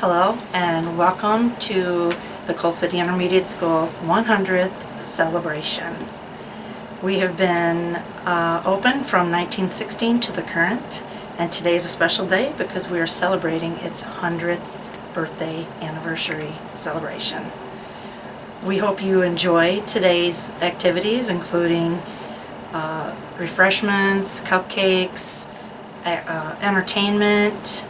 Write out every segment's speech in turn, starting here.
Hello and welcome to the Coal City Intermediate School 100th celebration. We have been open from 1916 to the current, and today is a special day because we are celebrating its 100th birthday anniversary celebration. We hope you enjoy today's activities, including refreshments, cupcakes, entertainment,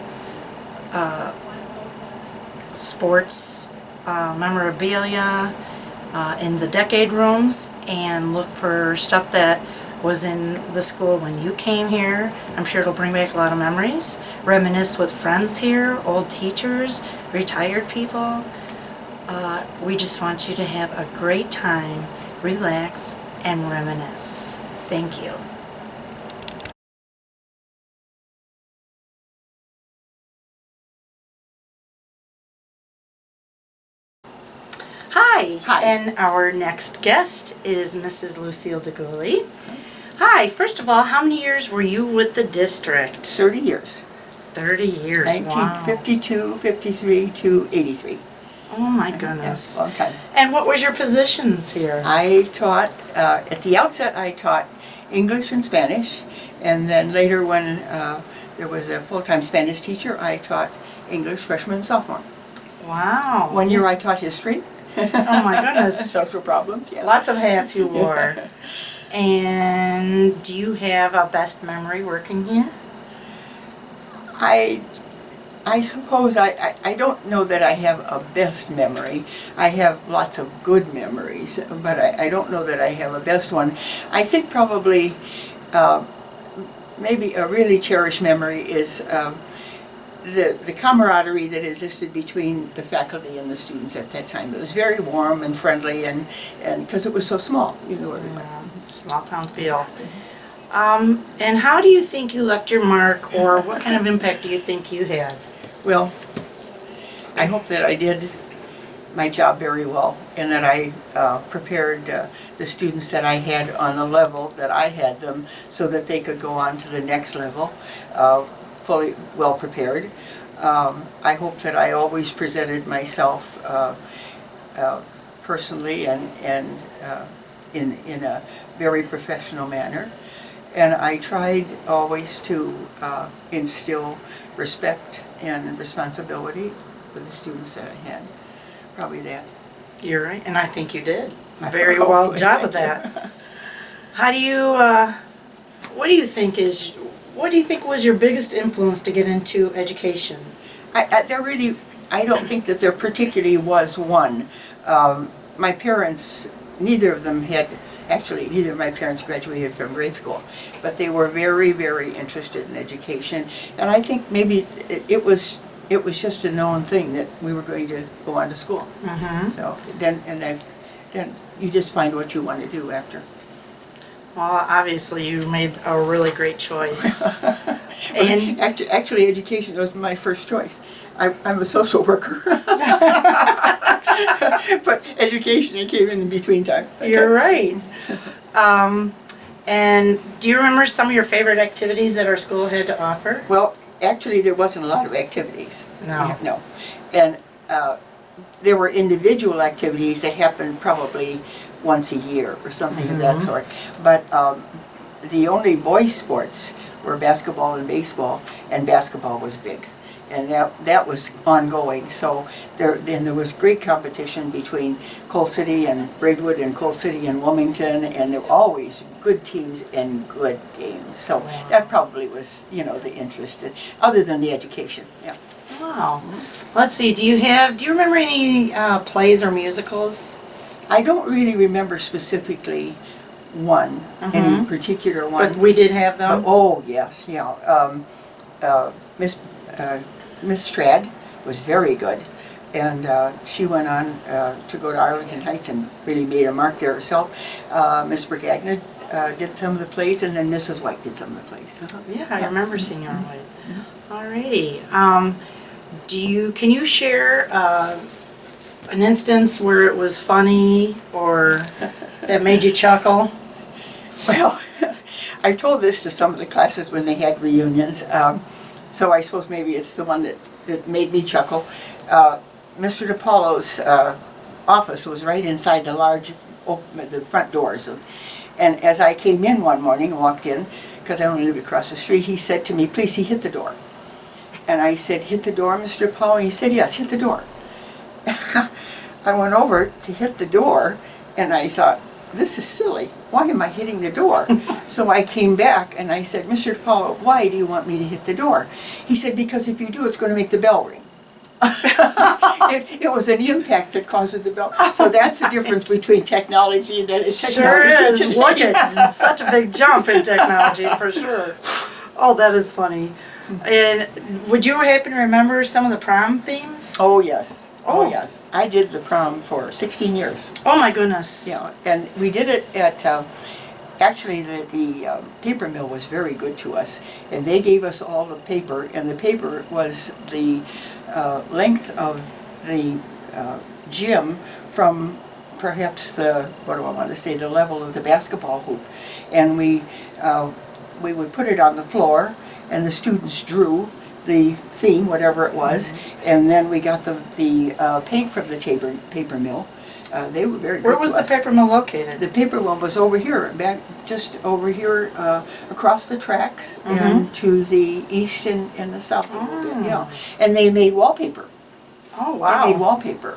sports, memorabilia in the decade rooms, and look for stuff that was in the school when you came here. I'm sure it'll bring back a lot of memories. Reminisce with friends here, old teachers, retired people. We just want you to have a great time, relax, and reminisce. Thank you. Hi. And our next guest is Mrs. Lucille DeGooley. Hi. First of all, how many years were you with the district? 30 years. 30 years, 1952, wow. 53 to 83. Oh my goodness. Yeah, long time. And what was your positions here? I taught, at the outset I taught English and Spanish, and then later when there was a full-time Spanish teacher, I taught English freshman and sophomore. Wow. 1 year I taught history. Oh my goodness. Social problems, yeah. Lots of hats you wore. And do you have a best memory working here? I suppose I don't know that I have a best memory. I have lots of good memories, but I don't know that I have a best one. I think probably maybe a really cherished memory is the camaraderie that existed between the faculty and the students at that time. It was very warm and friendly, and because it was so small, you know everybody. Yeah, small town feel. And how do you think you left your mark, or what kind of impact do you think you had? Well, I hope that I did my job very well, and that I prepared the students that I had on the level that I had them, so that they could go on to the next level fully well prepared. I hope that I always presented myself personally and in a very professional manner. And I tried always to instill respect and responsibility with the students that I had. Probably that. You're right, and I think you did a very well job of that. How do you, what do you think was your biggest influence to get into education? I don't think that there particularly was one. My parents, neither of my parents graduated from grade school, but they were very, very interested in education, and I think maybe it was just a known thing that we were going to go on to school. Mm-hmm. So then you just find what you want to do after. Well, obviously you made a really great choice. And actually, education was my first choice. I'm a social worker, but education came in between time. You're right. And do you remember some of your favorite activities that our school had to offer? Well, actually, there wasn't a lot of activities. No. No, and there were individual activities that happened probably once a year or something of that sort. But the only boys' sports were basketball and baseball, and basketball was big, and that was ongoing. So there was great competition between Coal City and Braidwood, and Coal City and Wilmington, and there were always good teams and good games. So that probably was, the interest, other than the education. Yeah. Wow. Let's see. Do you remember any plays or musicals? I don't really remember specifically one, any particular one. But we did have them? Oh, yes, yeah. Miss Strad was very good, and she went on to go to Arlington Heights and really made a mark there herself. Miss Brigagna did some of the plays, and then Mrs. White did some of the plays. Yeah, I remember Senior White. Alrighty. Can you share an instance where it was funny or that made you chuckle? Well, I told this to some of the classes when they had reunions, so I suppose maybe it's the one that that made me chuckle. Mr. DiPaolo's office was right inside the large, the front doors. And as I came in one morning and walked in, because I only lived across the street, he said to me, "Please, hit the door." And I said, "Hit the door, Mr. DiPaolo?" He said, "Yes, hit the door." I went over to hit the door, and I thought, this is silly. Why am I hitting the door? So I came back and I said, "Mr. DiPaolo, why do you want me to hit the door?" He said, "Because if you do, it's going to make the bell ring." It was an impact that caused the bell. So that's the difference between technology and that is technology. Sure is. Today. Look at such a big jump in technology for sure. Oh, that is funny. And would you happen to remember some of the prom themes? Oh yes. Oh. Oh yes. I did the prom for 16 years. Oh my goodness. Yeah, and we did it at, actually the paper mill was very good to us, and they gave us all the paper, and the paper was the length of the gym from perhaps the, what do I want to say, the level of the basketball hoop. And we would put it on the floor, and the students drew the theme, whatever it was, and then we got the paint from the paper mill. They were very good Where was to the us. paper mill located? The paper mill was over here, just over here, across the tracks, and to the east and the south a little bit, yeah. And they made wallpaper. Oh wow. They made wallpaper,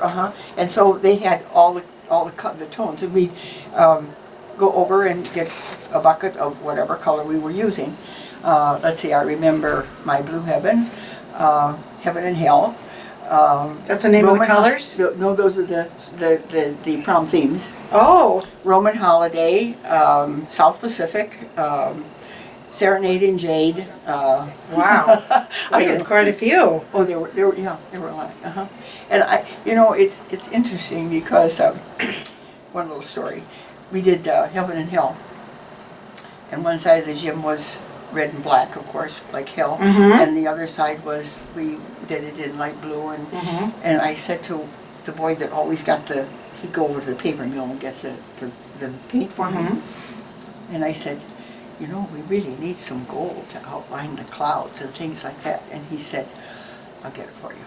and so they had all the tones, and we'd go over and get a bucket of whatever color we were using. Let's see, I remember My Blue Heaven, Heaven and Hell. That's the name Roman of the colors? No, those are the prom themes. Oh. Roman Holiday, South Pacific, Serenade in Jade. Wow. We had quite a few. Oh, there were a lot. And it's interesting because one little story. We did Heaven and Hell, and one side of the gym was red and black, of course, like hell, and the other side was, we did it in light blue, and I said to the boy that always got he'd go over to the paper mill and get the paint for me, and I said, we really need some gold to outline the clouds and things like that, and he said, "I'll get it for you."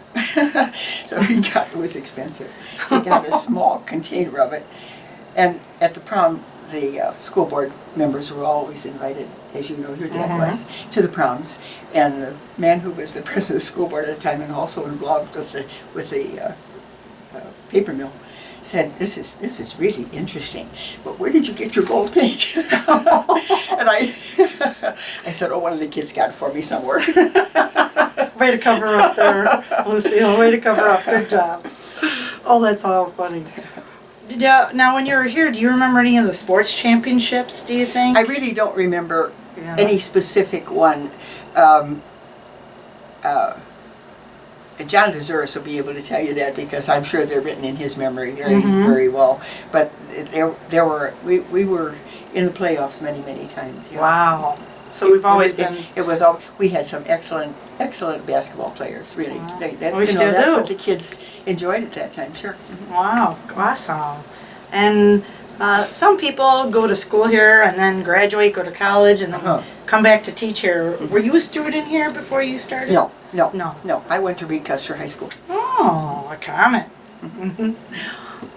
So it was expensive. He got a small container of it, and at the prom, the school board members were always invited, as you know, your dad was, to the proms. And the man who was the president of the school board at the time and also involved with the paper mill said, "This is really interesting, but where did you get your gold paint?" And I said, "Oh, one of the kids got it for me somewhere." Way to cover up there, Lucille. Way to cover up. Good job. Oh, that's all funny. Now, when you were here, do you remember any of the sports championships, do you think? I really don't remember any specific one. John DeZuris will be able to tell you that, because I'm sure they're written in his memory very well. But we were in the playoffs many times. Yeah. Wow. So we've always been. We had some excellent basketball players. Really, We still that's do. what the kids enjoyed at that time. Sure. Wow, awesome. And some people go to school here and then graduate, go to college, and then come back to teach here. Were you a student here before you started? No. I went to Reed Custer High School. Oh, a comment.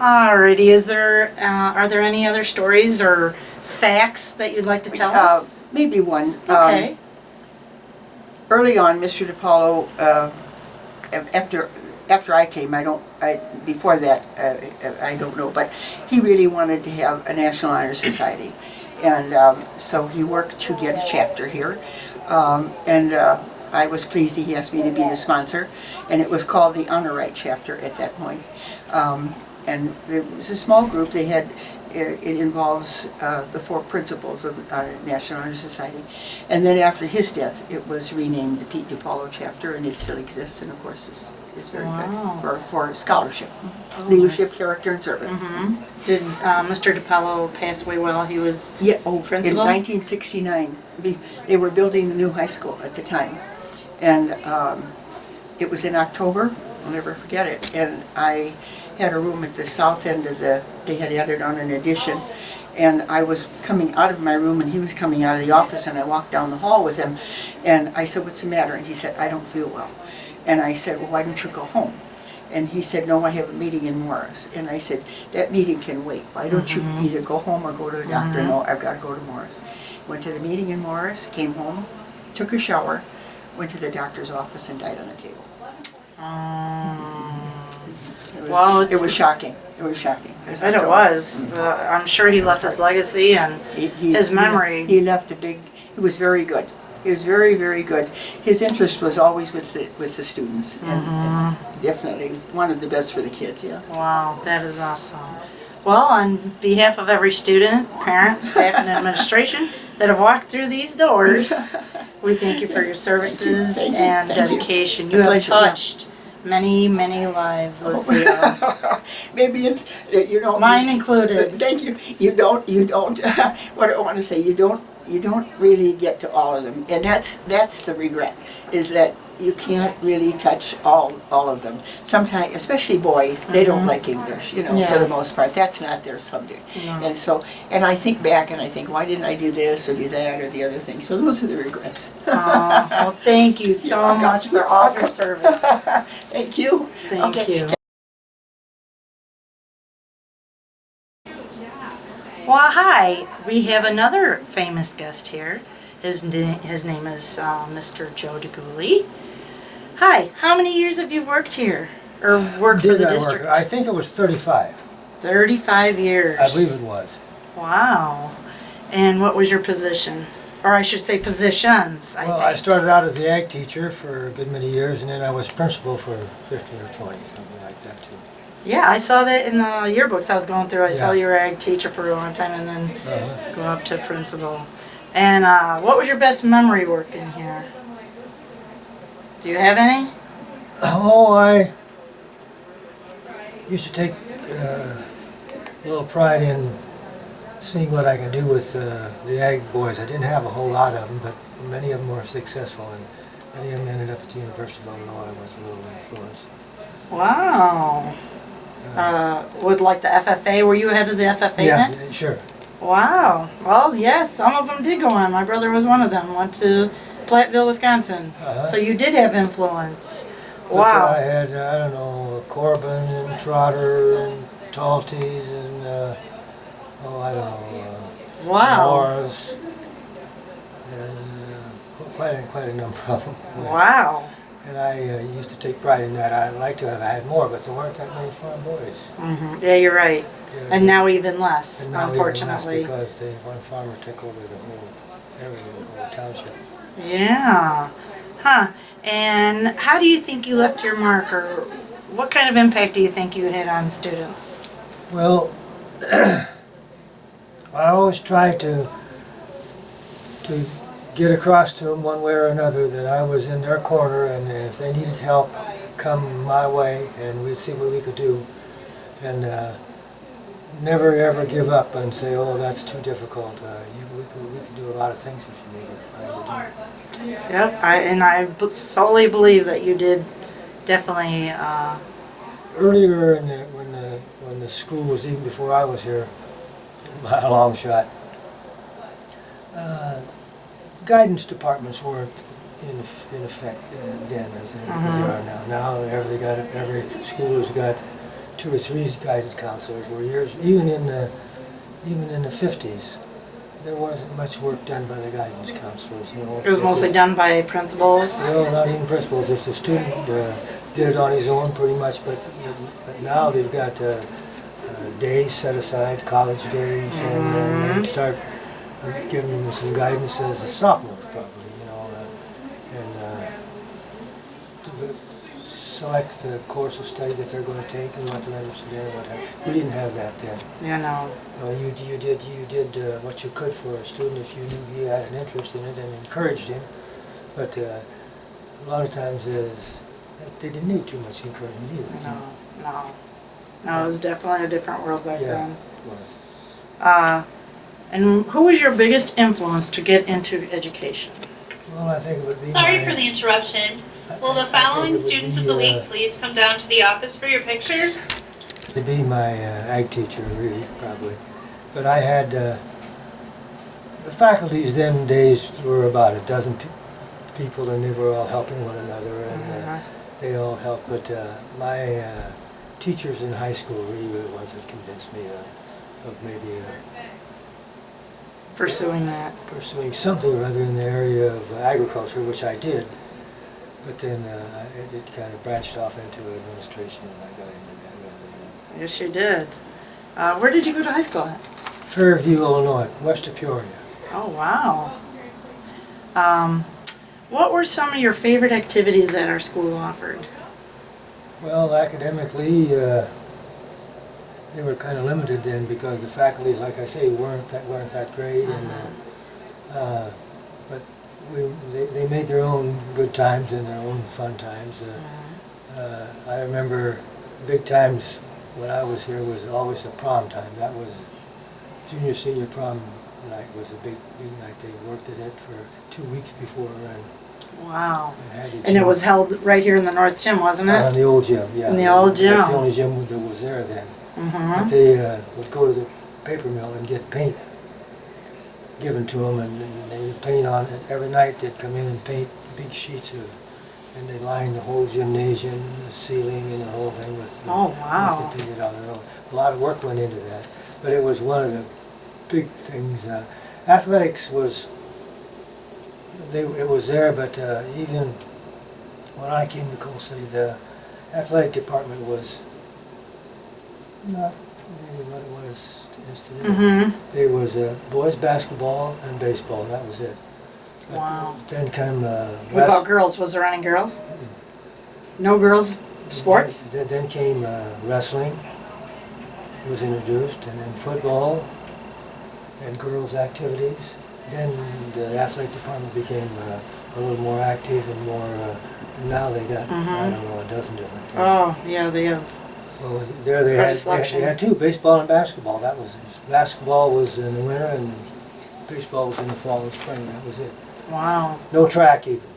Alrighty. Are there any other stories or facts that you'd like to tell us? Maybe one. Okay. Early on, Mr. DiPaolo, after I came, before that, I don't know, but he really wanted to have a National Honor Society. And so he worked to get a chapter here. And I was pleased he asked me to be the sponsor. And it was called the Honor Right Chapter at that point. And it was a small group. It involves the 4 principles of the National Honor Society. And then after his death, it was renamed the Pete DiPaolo Chapter, and it still exists, and of course is very good for scholarship, leadership, character, and service. Did Mr. DiPaolo pass away while he was principal? In 1969. They were building the new high school at the time. And it was in October. I'll never forget it. And I had a room at the south end of they had added on an addition. And I was coming out of my room and he was coming out of the office, and I walked down the hall with him. And I said, "What's the matter?" And he said, "I don't feel well." And I said, well, why don't you go home? And he said, no, I have a meeting in Morris. And I said, that meeting can wait. Why don't you either go home or go to the doctor? No, I've got to go to Morris. Went to the meeting in Morris, came home, took a shower, went to the doctor's office and died on the table. It was shocking. It was shocking. I bet it was. I'm sure he left his legacy and his memory. He left a big, he was very good. He was very, very good. His interest was always with the students. And definitely one of the best for the kids, yeah. Wow, that is awesome. Well, on behalf of every student, parent, staff, and administration that have walked through these doors, we thank you for your services and dedication. You have touched many, many lives, Lucille. Maybe it's, you know. Mine included. Thank you. You don't, what I want to say, you don't really get to all of them. And that's the regret, is that you can't really touch all of them. Sometimes, especially boys, they don't like English, you know, for the most part. That's not their subject. And so, and I think back and I think, why didn't I do this or do that or the other thing? So those are the regrets. Well, thank you so much for all your service. Thank you. Thank you. Well, hi. We have another famous guest here. His name is Mr. Joe DeGooley. Hi. How many years have you worked here, or worked for the district? I think it was 35. 35 years. I believe it was. Wow. And what was your position? Or I should say positions, I think. I started out as the ag teacher for a good many years, and then I was principal for 15 or 20, something like that too. Yeah, I saw that in the yearbooks I was going through. I saw you were ag teacher for a long time and then go up to principal. And what was your best memory working here? Do you have any? Oh, I used to take a little pride in seeing what I can do with the ag boys. I didn't have a whole lot of them, but many of them were successful, and many of them ended up at the University of Illinois with a little influence. Wow. With like the FFA, were you head of the FFA then? Yeah, sure. Wow. Well, yes, some of them did go on. My brother was one of them. Went to Platteville, Wisconsin. So you did have influence. Wow. But I had, I don't know, Corbin and Trotter and Talties and, I don't know, wow. Morris, and quite a number of them. Wow. And I used to take pride in that. I'd like to have had more, but there weren't that many farm boys. Yeah, you're right. Yeah, and now even less, and now unfortunately. Even less because one farmer took over the whole area, the whole township. Yeah. Huh. And how do you think you left your mark, or what kind of impact do you think you had on students? Well, I always tried to get across to them one way or another that I was in their corner, and if they needed help, come my way, and we'd see what we could do. And never ever give up and say, oh, that's too difficult. We could do a lot of things if you needed to do. Yep, I solely believe that you did definitely. Earlier when the school was, even before I was here, by a long shot, guidance departments weren't in effect then as they are now. Now every school has got 2 or 3 guidance counselors. Where years, even in the 50s, there wasn't much work done by the guidance counselors. You know, it was mostly done by principals. Well, not even principals. If the student did it on his own, pretty much. But now they've got days set aside, college days, and they start giving them some guidance as a sophomores, probably. You know, and select the course of study that they're going to take and what they're interested in and what have you. We didn't have that then. Yeah, no. No, you did what you could for a student if you knew he had an interest in it and encouraged him. But a lot of times they didn't need too much encouragement either. No, it was definitely a different world back then. Yeah, it was. And who was your biggest influence to get into education? Well, I think it would be Sorry for the interruption. Will the following students of the week please come down to the office for your pictures? To be my ag teacher, really, probably. But I had, the faculties them days were about a dozen people, and they were all helping one another, and they all helped, but my teachers in high school really were the ones that convinced me of maybe Pursuing that. pursuing something rather in the area of agriculture, which I did, but then it kind of branched off into administration, and I got into that rather than... Yes, you did. Where did you go to high school at? Fairview, Illinois, west of Peoria. Oh, wow. What were some of your favorite activities that our school offered? Well, academically, they were kind of limited then because the faculties, like I say, weren't that great, and but they made their own good times and their own fun times. I remember big times when I was here was always the prom time. That was junior senior prom night was a big night. They worked at it for 2 weeks before and Wow. had the And gym. it was held right here in the North Gym, wasn't it? In the old gym, yeah. In the old gym. That's the only gym that was there then. But Mm-hmm. they would go to the paper mill and get paint given to them, and they would paint on it. Every night they'd come in and paint big sheets of, and they'd line the whole gymnasium, the ceiling, and the whole thing with Oh, work wow. that they did on their own. A lot of work went into that, but it was one of the big things. Athletics was, it was there, but even when I came to Coal City, the athletic department was not really what it is today. Mm-hmm. There was boys basketball and baseball, and that was it. But Wow. then came What about girls? Was there any girls? No girls sports? Then came wrestling. It was introduced, and then football and girls' activities. Then the athletic department became a little more active and more. Now they got I don't know, a dozen different things. Oh, yeah, they have. Well, there they Quite a had, selection. they had two, baseball and basketball. That was basketball was in the winter and baseball was in the fall and spring. That was it. Wow. No track even.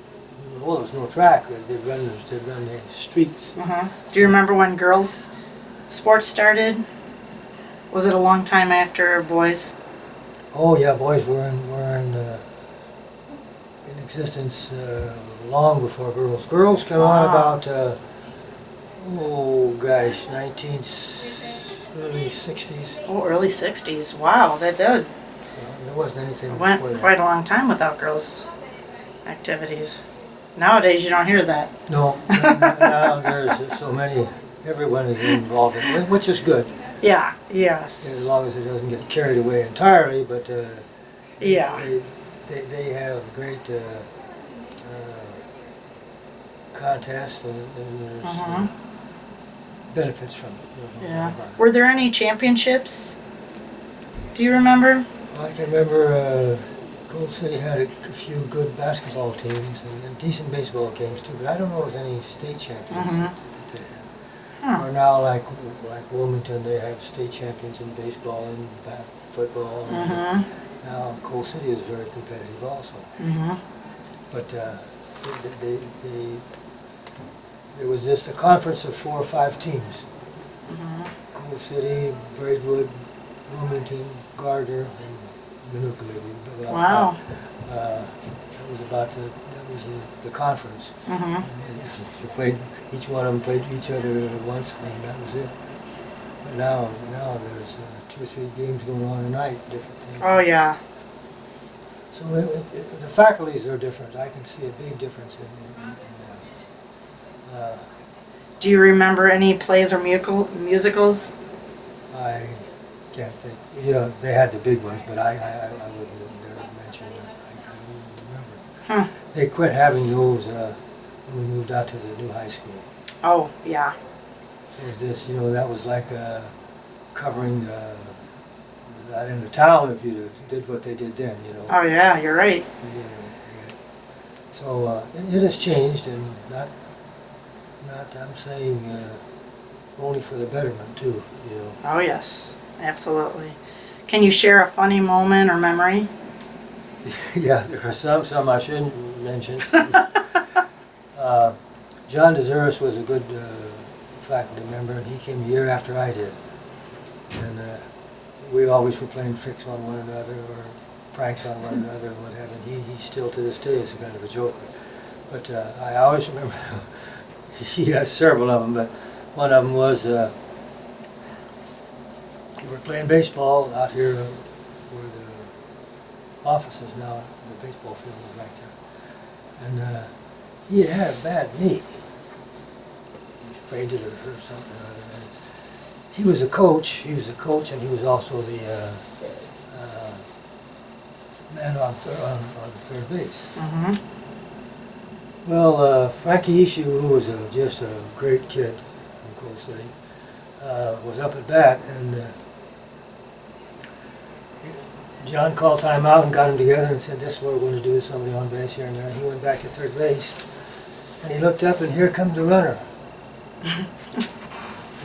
Well, there was no track. They'd run the streets. Uh-huh. Do you remember when girls sports started? Was it a long time after boys? Oh yeah, boys were in existence long before girls. Girls came on Wow. about oh gosh, early 60s. Oh, early 60s. Wow, that did. There wasn't anything Went before that. quite a long time without girls' activities. Nowadays, you don't hear that. No, now there's so many. Everyone is involved in it, which is good. Yeah, As yes. long as it doesn't get carried away entirely, but Yeah. they have great contests and there's benefits from it. No doubt Yeah. about it. Were there any championships? Do you remember? I can remember Coal City had a few good basketball teams and decent baseball games too, but I don't know if there's any state champions that they have. Or now, like Wilmington, they have state champions in baseball and football. And now Coal City is very competitive also. But there was just a conference of 4 or 5 teams. Coal City, Braidwood, Wilmington, Gardner, and Minooka maybe. About Wow. that was about the conference. They played, each one of them played each other once, and that was it. But now there's 2 or 3 games going on a night, different things. Oh, yeah. So the faculties are different. I can see a big difference in Do you remember any plays or musicals? I can't think. You know, they had the big ones, but I wouldn't dare mention them. I don't even remember. Huh. They quit having those when we moved out to the new high school. Oh, yeah. It was this, that was like covering that in the town if you did what they did then, Oh, yeah, you're right. Yeah. So it has changed, and not I'm saying only for the betterment too, Oh, yes. Absolutely. Can you share a funny moment or memory? Yeah, there are some I shouldn't mention. John DeZeris was a good faculty member, and he came a year after I did. And we always were playing tricks on one another or pranks on one another and what have you. And he still to this day is a kind of a joker. But I always remember he has several of them, but one of them was, we were playing baseball out here where the office is now, the baseball field is right there. And he had a bad knee. He sprained it or something or other. And he was a coach, and he was also the man on third base. Mm-hmm. Well, Frankie Ishu, who was just a great kid from Coal City, was up at bat, and John called timeout and got him together and said, "This is what we're going to do, somebody on base here and there." And he went back to third base, and he looked up, and here comes the runner.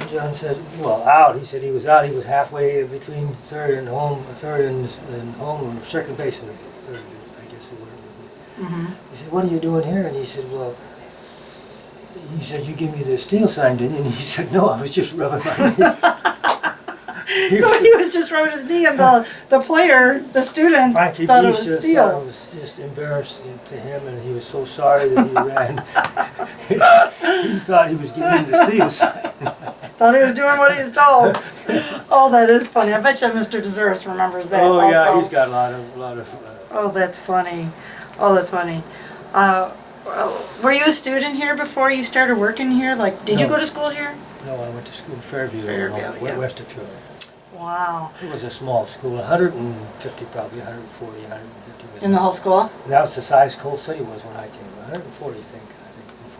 And John said, "Well, out." He said he was out. He was halfway between third and home, or second base and third, I guess it would be. Mm-hmm. He said, "What are you doing here?" And he said, "Well," he said, "You give me the steal sign, didn't you?" And he said, "No, I was just rubbing my knee." So he was just rubbing his knee, and the player, the student, Frankie thought it Bleach was just steel. thought it was just embarrassing to him, and he was so sorry that he ran. He thought he was giving him the steal sign. Thought he was doing what he was told. Oh, that is funny. I bet you Mr. DeZeris remembers that. Oh yeah, also. he's got a lot of. Oh, that's funny. Oh, that's funny. Were you a student here before you started working here? Like, did you No. go to school here? No, I went to school in Fairview, Yeah. west of Peoria. Wow. It was a small school, 150 probably, 140, 150. In the whole school? And that was the size Coal City was when I came, 140 I think.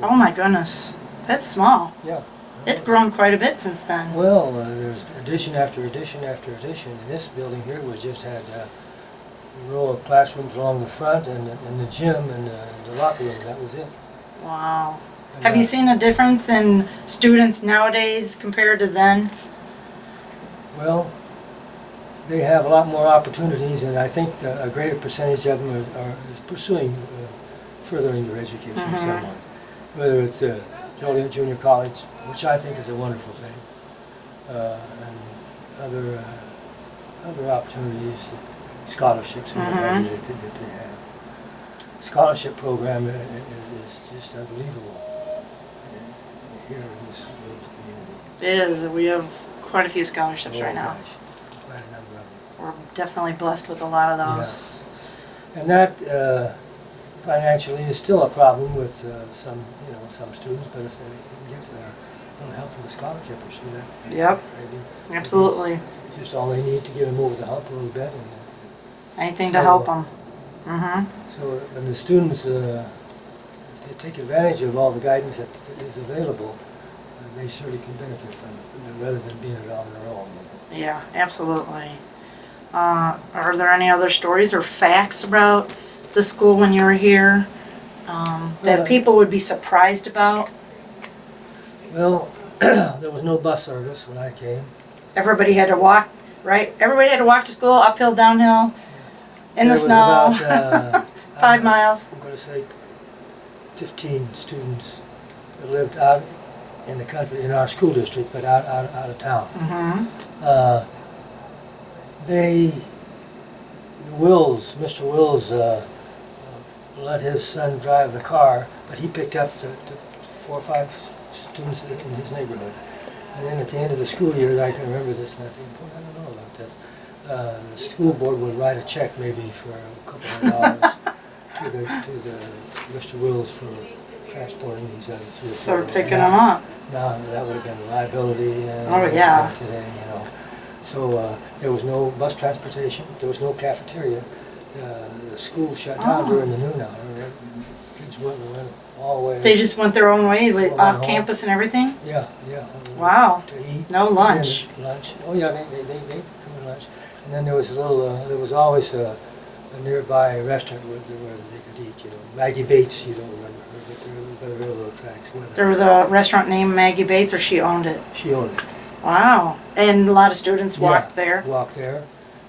Oh my goodness. That's small. Yeah. It's grown quite a bit since then. Well, there's addition after addition after addition. And this building here was just had a row of classrooms along the front and the gym and the locker room. That was it. Wow. And, Have you seen a difference in students nowadays compared to then? Well, they have a lot more opportunities, and I think a greater percentage of them are pursuing furthering their education somewhat. Whether it's Joliet Junior College, which I think is a wonderful thing, and other opportunities, scholarships and whatever that they have. Scholarship program is just unbelievable here in this little community. It is. We have quite a few scholarships right now. Gosh, quite a number of them. We're definitely blessed with a lot of those. And that financially is still a problem with some students, but if they can get a little help with a scholarship or so, that Yep. maybe Absolutely. just all they need to get them over the hump a little bit. Anything So, to help them. So when the students, if they take advantage of all the guidance that is available, they surely can benefit from it, rather than being it on their own. Yeah, absolutely. Are there any other stories or facts about the school when you were here that people would be surprised about? Well, there was no bus service when I came. Everybody had to walk, right? Everybody had to walk to school, uphill, downhill, in the There was snow, about, 5 miles. I'm going to say 15 students that lived out in the country, in our school district, but out of town. Mr. Wills let his son drive the car, but he picked up the 4 or 5 students in his neighborhood. And then at the end of the school year, I can remember this, and I think, boy, I don't know about this. The school board would write a check maybe for a couple $100 to the Mr. Wills for transporting these other 3 or 4. Sort of picking them up. Now that would have been a liability Oh, yeah. today, So there was no bus transportation, there was no cafeteria. The school shut down during the noon hour. Kids went all the way. They just went their own way, Went off home. campus and everything? Yeah. Wow. To eat. No lunch. Dinner, lunch. Oh yeah, they go to lunch. And then there was there was always a nearby restaurant where they could eat. Maggie Bates, you don't remember her, but they were by the railroad tracks. There was a restaurant named Maggie Bates, or she owned it? She owned it. Wow. And a lot of students walked there? Walked there.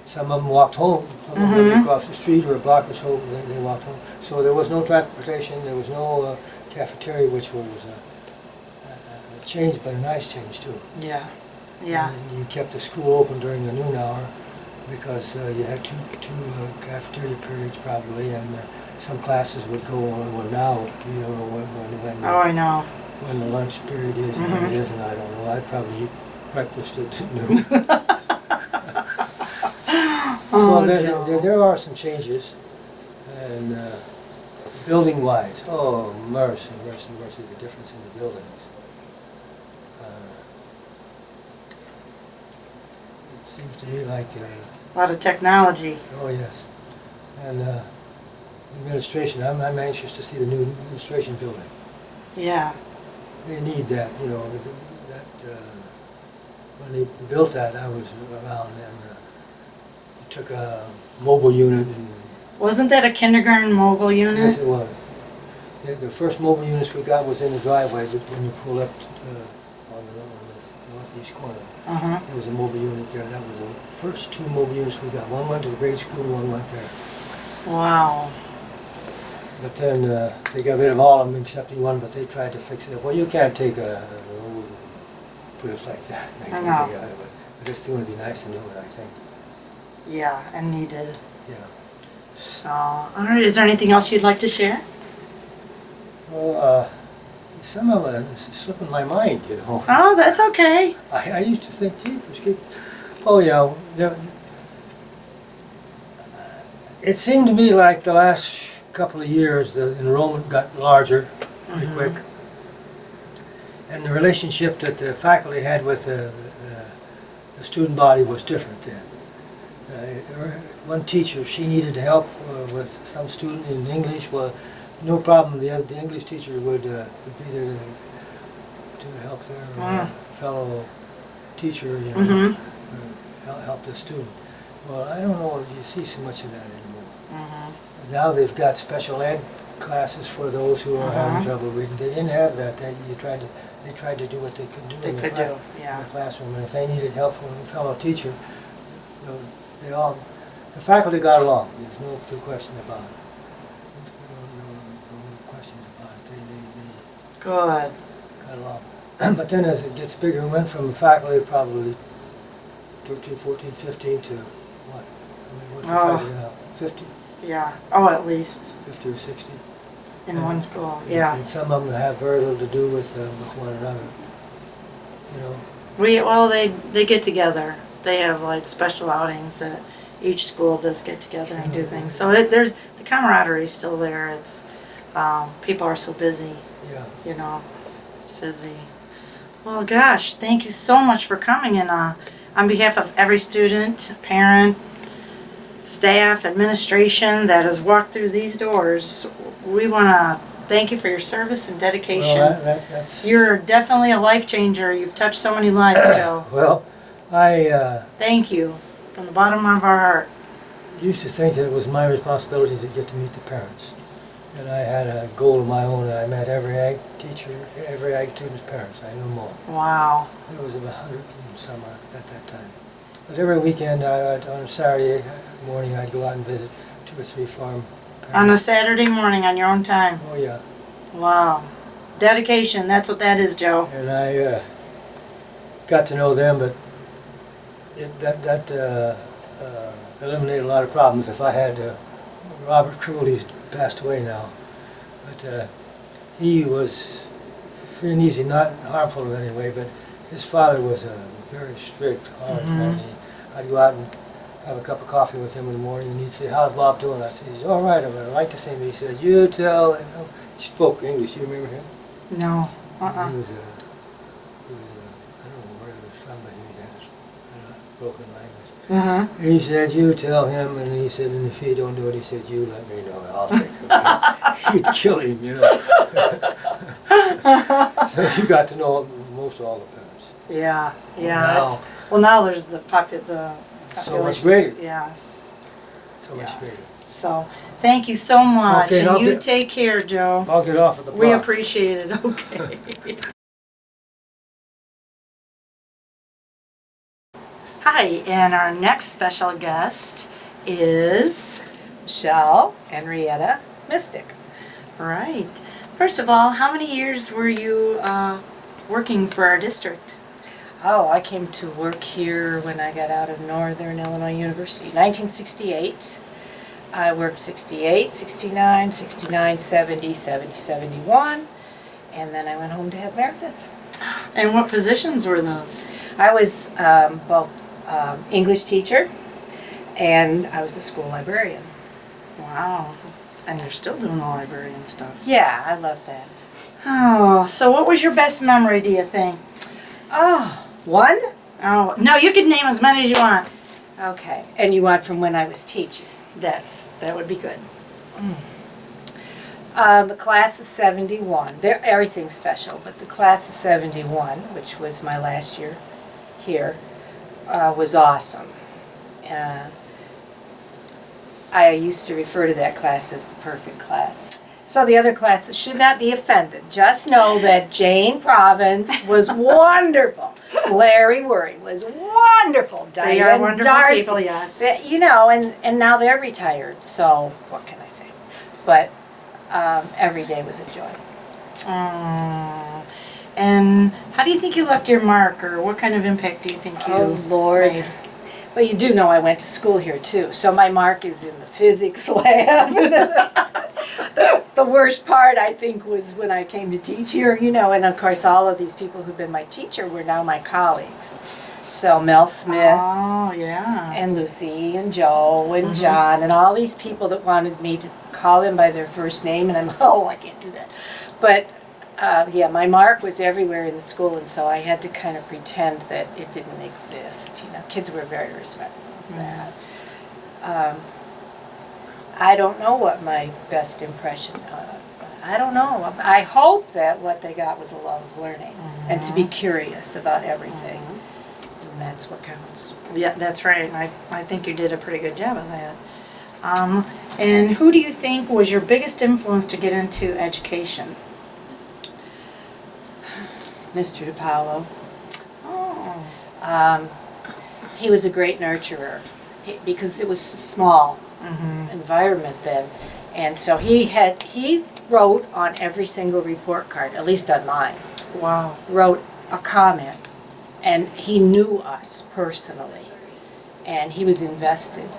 Some of them walked home. Some of them lived across the street or a block or so. They walked home. So there was no transportation. There was no cafeteria, which was a change, but a nice change too. Yeah. Yeah. And you kept the school open during the noon hour because you had two cafeteria periods probably, and some classes would go on. Well, now you don't know when. Oh, I know. when the lunch period is and when it isn't, I don't know. I'd probably eat breakfast at noon. So there are some changes, and building-wise, oh mercy, mercy, mercy, the difference in the buildings. It seems to me like A lot of technology. oh yes, and administration. I'm anxious to see the new administration building. Yeah. They need that, you know. That when they built that, I was around, and it took a mobile unit, and Wasn't that a kindergarten mobile unit? yes, it was. The first mobile units we got was in the driveway, but when you pull up on the northeast corner. There was a mobile unit there. That was the first two mobile units we got. One went to the grade school, one went there. Wow. But then they got rid of all of them excepting one, but they tried to fix it up. Well, you can't take an old place like that and make I anything know. out of it. But it's going to be nice and new, I think. Yeah, and needed. Yeah. So, all right, is there anything else you'd like to share? Well, some of it is slipping my mind, you know. Oh, that's okay. I used to think, gee, oh yeah, it seemed to me like the last couple of years the enrollment got larger pretty quick. And the relationship that the faculty had with the student body was different then. One teacher, she needed help with some student in English. Well, no problem. The English teacher would be there to help their fellow teacher, you know, help the student. Well, I don't know if you see so much of that anymore. Now they've got special ed classes for those who are having trouble reading. They didn't have that. They tried to do what they could do in the classroom. And if they needed help from a fellow teacher, the faculty got along. There's no two question about it. No questions about it. They Good. got along. But then as it gets bigger, it went from faculty probably 13, 14, 15 to what? I mean, what's the faculty now? 50? Yeah. Oh, at least 50 or 60? in one school. Yeah. And some of them have very little to do with one another. You know? Well, they get together. They have like special outings that each school does get together and do things. So there's the camaraderie is still there. It's people are so busy. Yeah. You know, it's busy. Well, gosh, thank you so much for coming, and on behalf of every student, parent, staff, administration that has walked through these doors, we want to thank you for your service and dedication. Well, that's... You're definitely a life changer. You've touched so many lives, Joe. Well, I Thank you from the bottom of our heart. used to think that it was my responsibility to get to meet the parents. And I had a goal of my own. I met every ag teacher, every ag student's parents. I knew them all. Wow. There was about 100 and some at that time. But every weekend, on a Saturday morning, I'd go out and visit 2 or 3 farm parents. On a Saturday morning on your own time. Oh, yeah. Wow. Dedication, that's what that is, Joe. And I got to know them, but that eliminated a lot of problems. If I had Robert Krul, he's passed away now, but he was free and easy, not harmful in any way, but his father was a very strict, harsh man. I'd go out and have a cup of coffee with him in the morning, and he'd say, "How's Bob doing?" I said, "He's all right. I'd like to see him." He said, "You tell him." He spoke English. You remember him? No. He was I don't know where he was from, but he had a broken language. He said, "You tell him," and he said, "and if he don't do it," he said, "You let me know, I'll take him." He'd kill him, you know. So you got to know most all the parents. Yeah, yeah. Now, Well, now there's the population. so much greater. Yes. So much greater. So, thank you so much, Okay, and you take care, Joe. I'll get off of the block. We appreciate it. Okay. Hi, and our next special guest is Michelle Henrietta Mystic. right. First of all, how many years were you working for our district? Oh, I came to work here when I got out of Northern Illinois University, 1968. I worked 68, 69, 69, 70, 70, 71, And then I went home to have Meredith. And what positions were those? I was both English teacher and I was a school librarian. Wow. And you're still doing the librarian stuff. Yeah, I love that. Oh, so what was your best memory, do you think? Oh, one? Oh, no, you could name as many as you want. Okay. And you want from when I was teaching? That would be good. The class of 71, everything's special, but the class of 71, which was my last year here, was awesome. I used to refer to that class as the perfect class. So the other classes should not be offended. Just know that Jane Province was wonderful. Larry Worry was wonderful. They Diane are wonderful Darcy, people, yes. You know, and now they're retired, so what can I say? But every day was a joy. And how do you think you left your mark, or what kind of impact do you think you Oh, Lord. made? Well, you do know I went to school here, too, so my mark is in the physics lab. The worst part, I think, was when I came to teach here, you know, and of course all of these people who've been my teacher were now my colleagues. So Mel Smith Oh, yeah. and Lucy and Joe and John and all these people that wanted me to call them by their first name, and I'm, oh, I can't do that. But yeah, my mark was everywhere in the school, and so I had to kind of pretend that it didn't exist. You know, kids were very respectful of that. I don't know what my best impression. I don't know. I hope that what they got was a love of learning and to be curious about everything, and that's what counts. Yeah, that's right. I think you did a pretty good job of that. And who do you think was your biggest influence to get into education? Mr. DiPaolo. Oh. He was a great nurturer because it was a small environment then, and so he wrote on every single report card, at least on mine. Wow. Wrote a comment, and he knew us personally, and he was invested.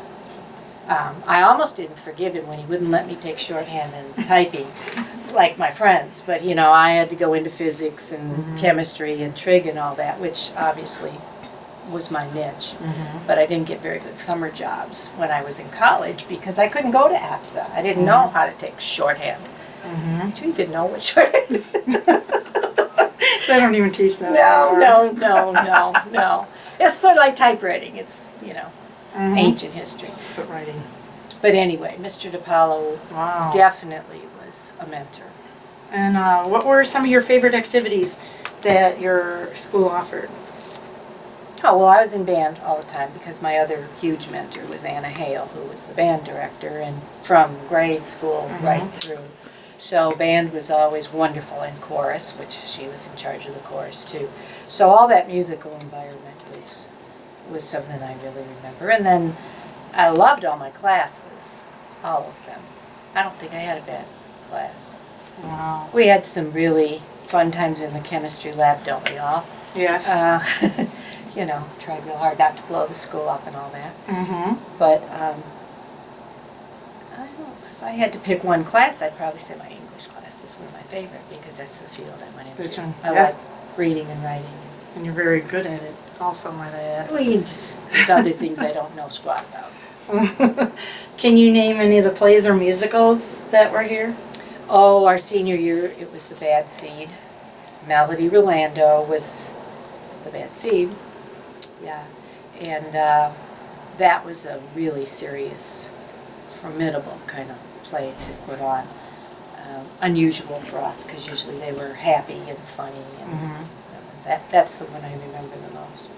I almost didn't forgive him when he wouldn't let me take shorthand and typing like my friends, but you know, I had to go into physics and chemistry and trig and all that, which obviously was my niche. But I didn't get very good summer jobs when I was in college because I couldn't go to APSA. I didn't know how to take shorthand. Do you even know what shorthand is? They don't even teach that anymore. No. It's sort of like typewriting. It's, you know, it's ancient history. Foot writing. But anyway, Mr. DiPaolo Wow. definitely was a mentor. And what were some of your favorite activities that your school offered? Oh, well, I was in band all the time because my other huge mentor was Anna Hale, who was the band director, and from grade school right through. So band was always wonderful, and chorus, which she was in charge of the chorus too. So all that musical environment was something I really remember. And then I loved all my classes, all of them. I don't think I had a bad class. Wow. We had some really fun times in the chemistry lab, don't we all? Yes. You know, tried real hard not to blow the school up and all that. But I don't know, if I had to pick one class, I'd probably say my English classes were my favorite because that's the field I went Which into. one? I Yeah. like reading and writing. And you're very good at it also, might I add. Well, there's other things I don't know squat about. Can you name any of the plays or musicals that were here? Oh, our senior year, it was The Bad Seed. Melody Rolando was The Bad Seed. Yeah. And that was a really serious, formidable kind of play to put on. Unusual for us because usually they were happy and funny. And that's the one I remember the most.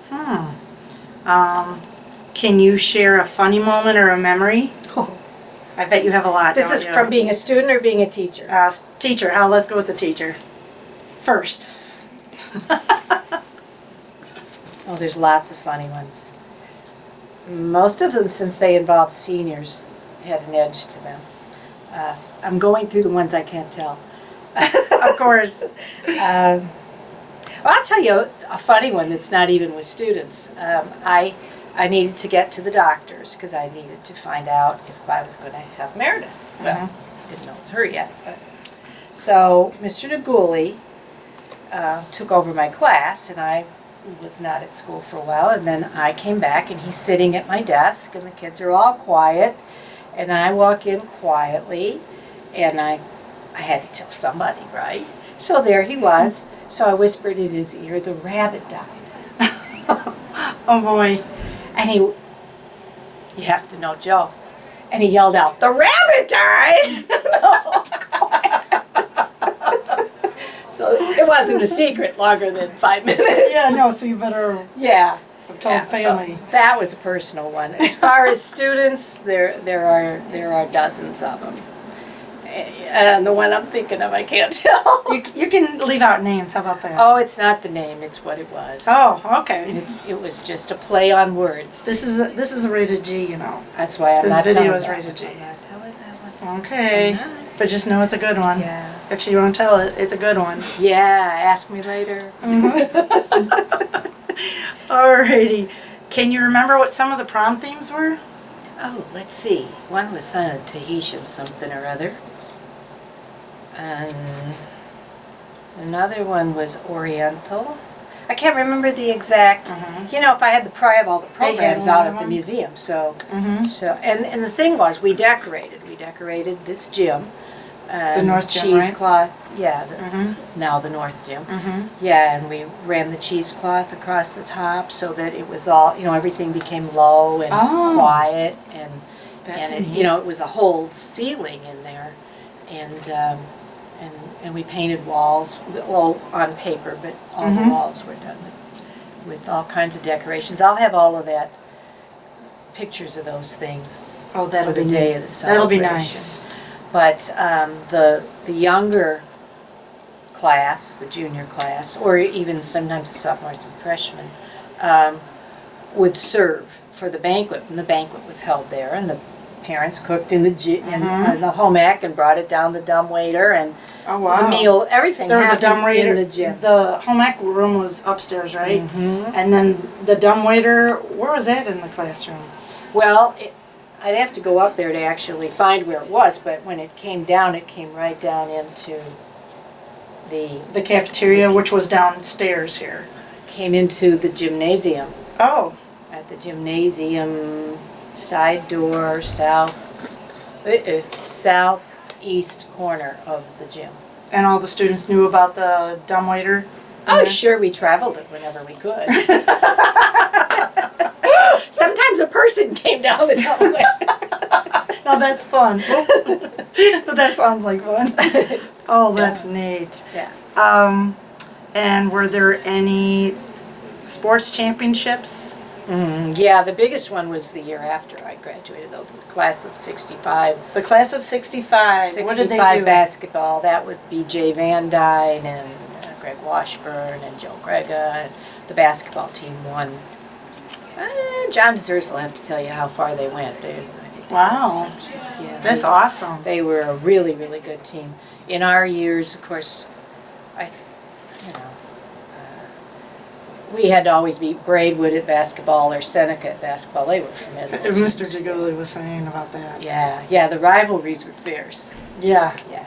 Can you share a funny moment or a memory? I bet you have a lot. This don't is you? from being a student or being a teacher? Teacher. Let's go with the teacher first. Oh, there's lots of funny ones. Most of them, since they involve seniors, had an edge to them. I'm going through the ones I can't tell. Of course. Well, I'll tell you a funny one that's not even with students. I needed to get to the doctors because I needed to find out if I was going to have Meredith. Well, didn't know it was her yet. But. So Mr. DeGooley took over my class, and I was not at school for a while, and then I came back, and he's sitting at my desk, and the kids are all quiet, and I walk in quietly, and I had to tell somebody, right? So there he was. So I whispered in his ear, "The rabbit died." Oh boy. And you have to know Joe. And he yelled out, "The rabbit died!" So it wasn't a secret longer than 5 minutes. Yeah, no, so you better Yeah. have told So family. that was a personal one. As far as students, there are dozens of them. And the one I'm thinking of, I can't tell. You can leave out names, how about that? Oh, it's not the name, it's what it was. Oh, okay. It was just a play on words. This is a rated G, you know. That's why I'm This not video telling is that rated G. one. I'm not telling that one. Okay. I'm not. But just know it's a good one. Yeah. If she won't tell it, it's a good one. Yeah, ask me later. Alrighty. Can you remember what some of the prom themes were? Oh, let's see. One was Tahitian something or other. And another one was Oriental. I can't remember the exact. You know, if I had the all the They had programs one out of at the them? museum. So and the thing was, we decorated this gym. The North Gym, right? Cheesecloth. Yeah. Now the North Gym. Yeah, and we ran the cheesecloth across the top so that it was all, you know, everything became low and quiet, and That's it, neat. you know, it was a whole ceiling in there, and we painted walls, well, on paper, but all the walls were done with all kinds of decorations. I'll have all of that, pictures of those things. Oh, that'll for the be day neat. of the That'll be celebration. nice. But the younger class, the junior class, or even sometimes the sophomores and freshmen, would serve for the banquet, and the banquet was held there, and the parents cooked in the in the home ec and brought it down the dumbwaiter, and Oh, wow. the meal, everything There was a happened dumbwaiter. in the gym. The home ec room was upstairs, right? And then the dumbwaiter, where was that in the classroom? Well, I'd have to go up there to actually find where it was, but when it came right down into The cafeteria, which was downstairs here. came into the gymnasium. Oh, At the gymnasium, side door, southeast corner of the gym. and all the students knew about the dumbwaiter? Oh, sure, we traveled it whenever we could. Sometimes a person came down the dumbwaiter. Oh, that's fun. That sounds like fun. Oh, that's neat. Yeah. And were there any sports championships? Yeah, the biggest one was the year after I graduated, though, the class of 65. The class of 65. What did they 65 do? basketball, that would be Jay Van Dyne and Greg Washburn and Joe Grega. And the basketball team won. John Deserts will have to tell you how far they went. I think they Wow. were yeah, That's they, awesome. They were a really, really good team. In our years, of course, we had to always beat Braidwood at basketball or Seneca at basketball. They were formidable. Mr. Gigoli was saying about that. Yeah, the rivalries were fierce. Yeah. Yeah,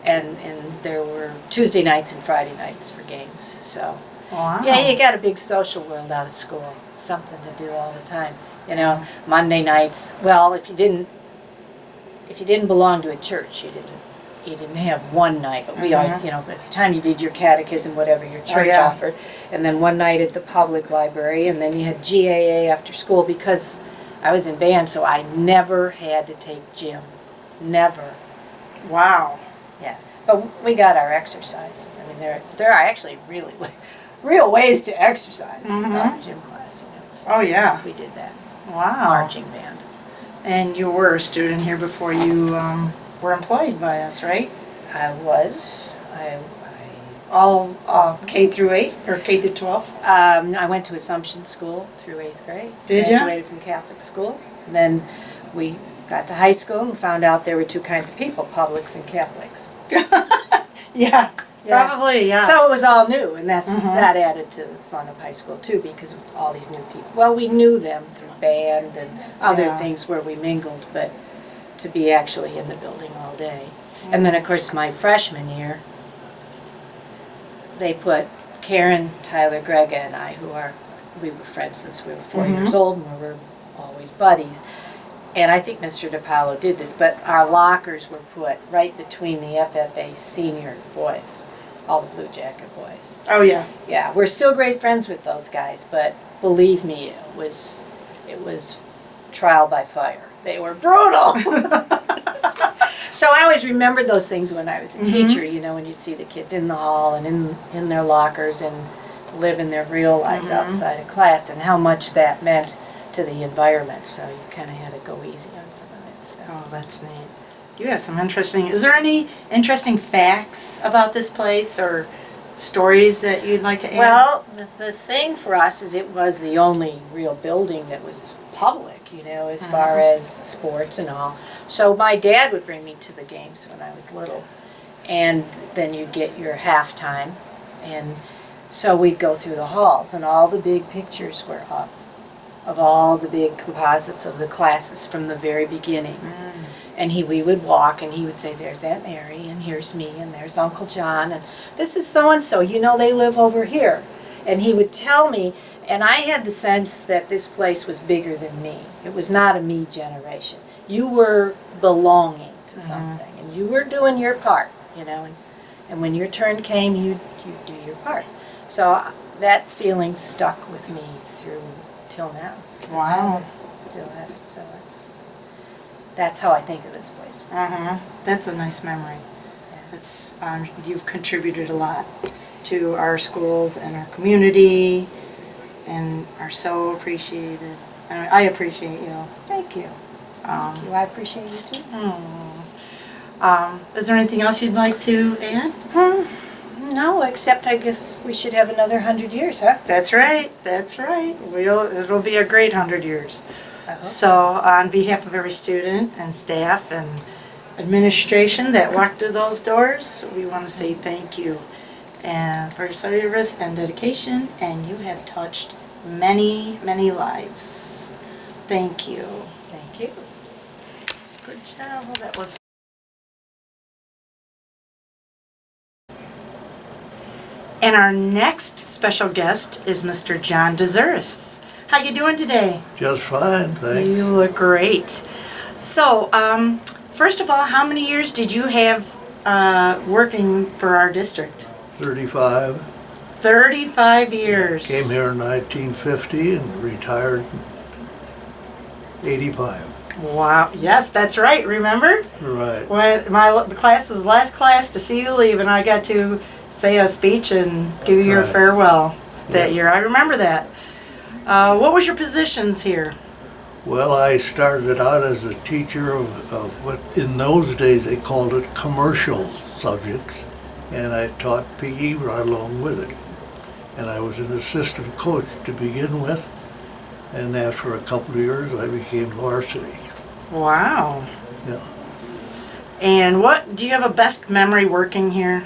and there were Tuesday nights and Friday nights for games. So Wow. yeah, you got a big social world out of school. Something to do all the time. You know, Monday nights. Well, if you didn't belong to a church, you didn't have one night. But we always, you know, by the time you did your catechism, whatever your church yeah. offered, and then one night at the public library, and then you had GAA after school because I was in band, so I never had to take gym. Never. Wow. Yeah, but we got our exercise. I mean, there are actually really real ways to exercise without a gym class. You know. Oh, yeah. We did that. Wow. Marching band. And you were a student here before you were employed by us, right? I was. All K through 8 or K through 12? I went to Assumption School through 8th grade. Did ya? Graduated from Catholic school. And then we got to high school and found out there were two kinds of people, publics and Catholics. Yeah. Yeah. Probably, yeah. So it was all new, and that added to the fun of high school too, because of all these new people. Well, we knew them through band and other Yeah. things where we mingled, but to be actually in the building all day. And then, of course, my freshman year, they put Karen, Tyler, Grega, and I, we were friends since we were 4 years old, and we were always buddies. And I think Mr. DiPaolo did this, but our lockers were put right between the FFA senior boys, all the Blue Jacket boys. Oh, yeah. Yeah, we're still great friends with those guys, but believe me, it was trial by fire. They were brutal. So I always remembered those things when I was a teacher, you know, when you'd see the kids in the hall and in their lockers and living their real lives outside of class, and how much that meant to the environment. So you kind of had to go easy on some of that stuff. Oh, that's neat. You have some interesting, is there any interesting facts about this place or stories that you'd like to add? Well, the thing for us is it was the only real building that was public, you know, as far as sports and all. So my dad would bring me to the games when I was little. And then you'd get your halftime. And so we'd go through the halls, and all the big pictures were up of all the big composites of the classes from the very beginning. And we would walk, and he would say, there's Aunt Mary, and here's me, and there's Uncle John, and this is so-and-so, you know, they live over here. And he would tell me, and I had the sense that this place was bigger than me. It was not a me generation. You were belonging to something, and you were doing your part, you know, and when your turn came, you'd do your part. So that feeling stuck with me through till now. Still Wow. Still have it. So that's how I think of this place. That's a nice memory. It's you've contributed a lot to our schools and our community, and are so appreciated. I appreciate you. Thank you. Thank you. I appreciate you too. Is there anything else you'd like to add? No, except I guess we should have another 100 years, huh? That's right. That's right. It'll be a great 100 years. I hope So on behalf of every student and staff and administration that walked through those doors, we want to say thank you and for your service and dedication, and you have touched many, many lives. Thank you. Thank you. Good job. Well, that was. And our next special guest is Mr. John DeZuris. How you doing today? Just fine, thanks. You look great. So, first of all, how many years did you have working for our district? 35. 35 years. Came here in 1950 and retired in 85. Wow. Yes, that's right. Remember? Right. When my class was the last class to see you leave, and I got to say a speech and give you your Right. farewell that Yeah. year. I remember that. What was your positions here? Well, I started out as a teacher of what in those days they called it commercial subjects, and I taught PE right along with it. And I was an assistant coach to begin with, and after a couple of years I became varsity. Wow. Yeah. And what do you have a best memory working here?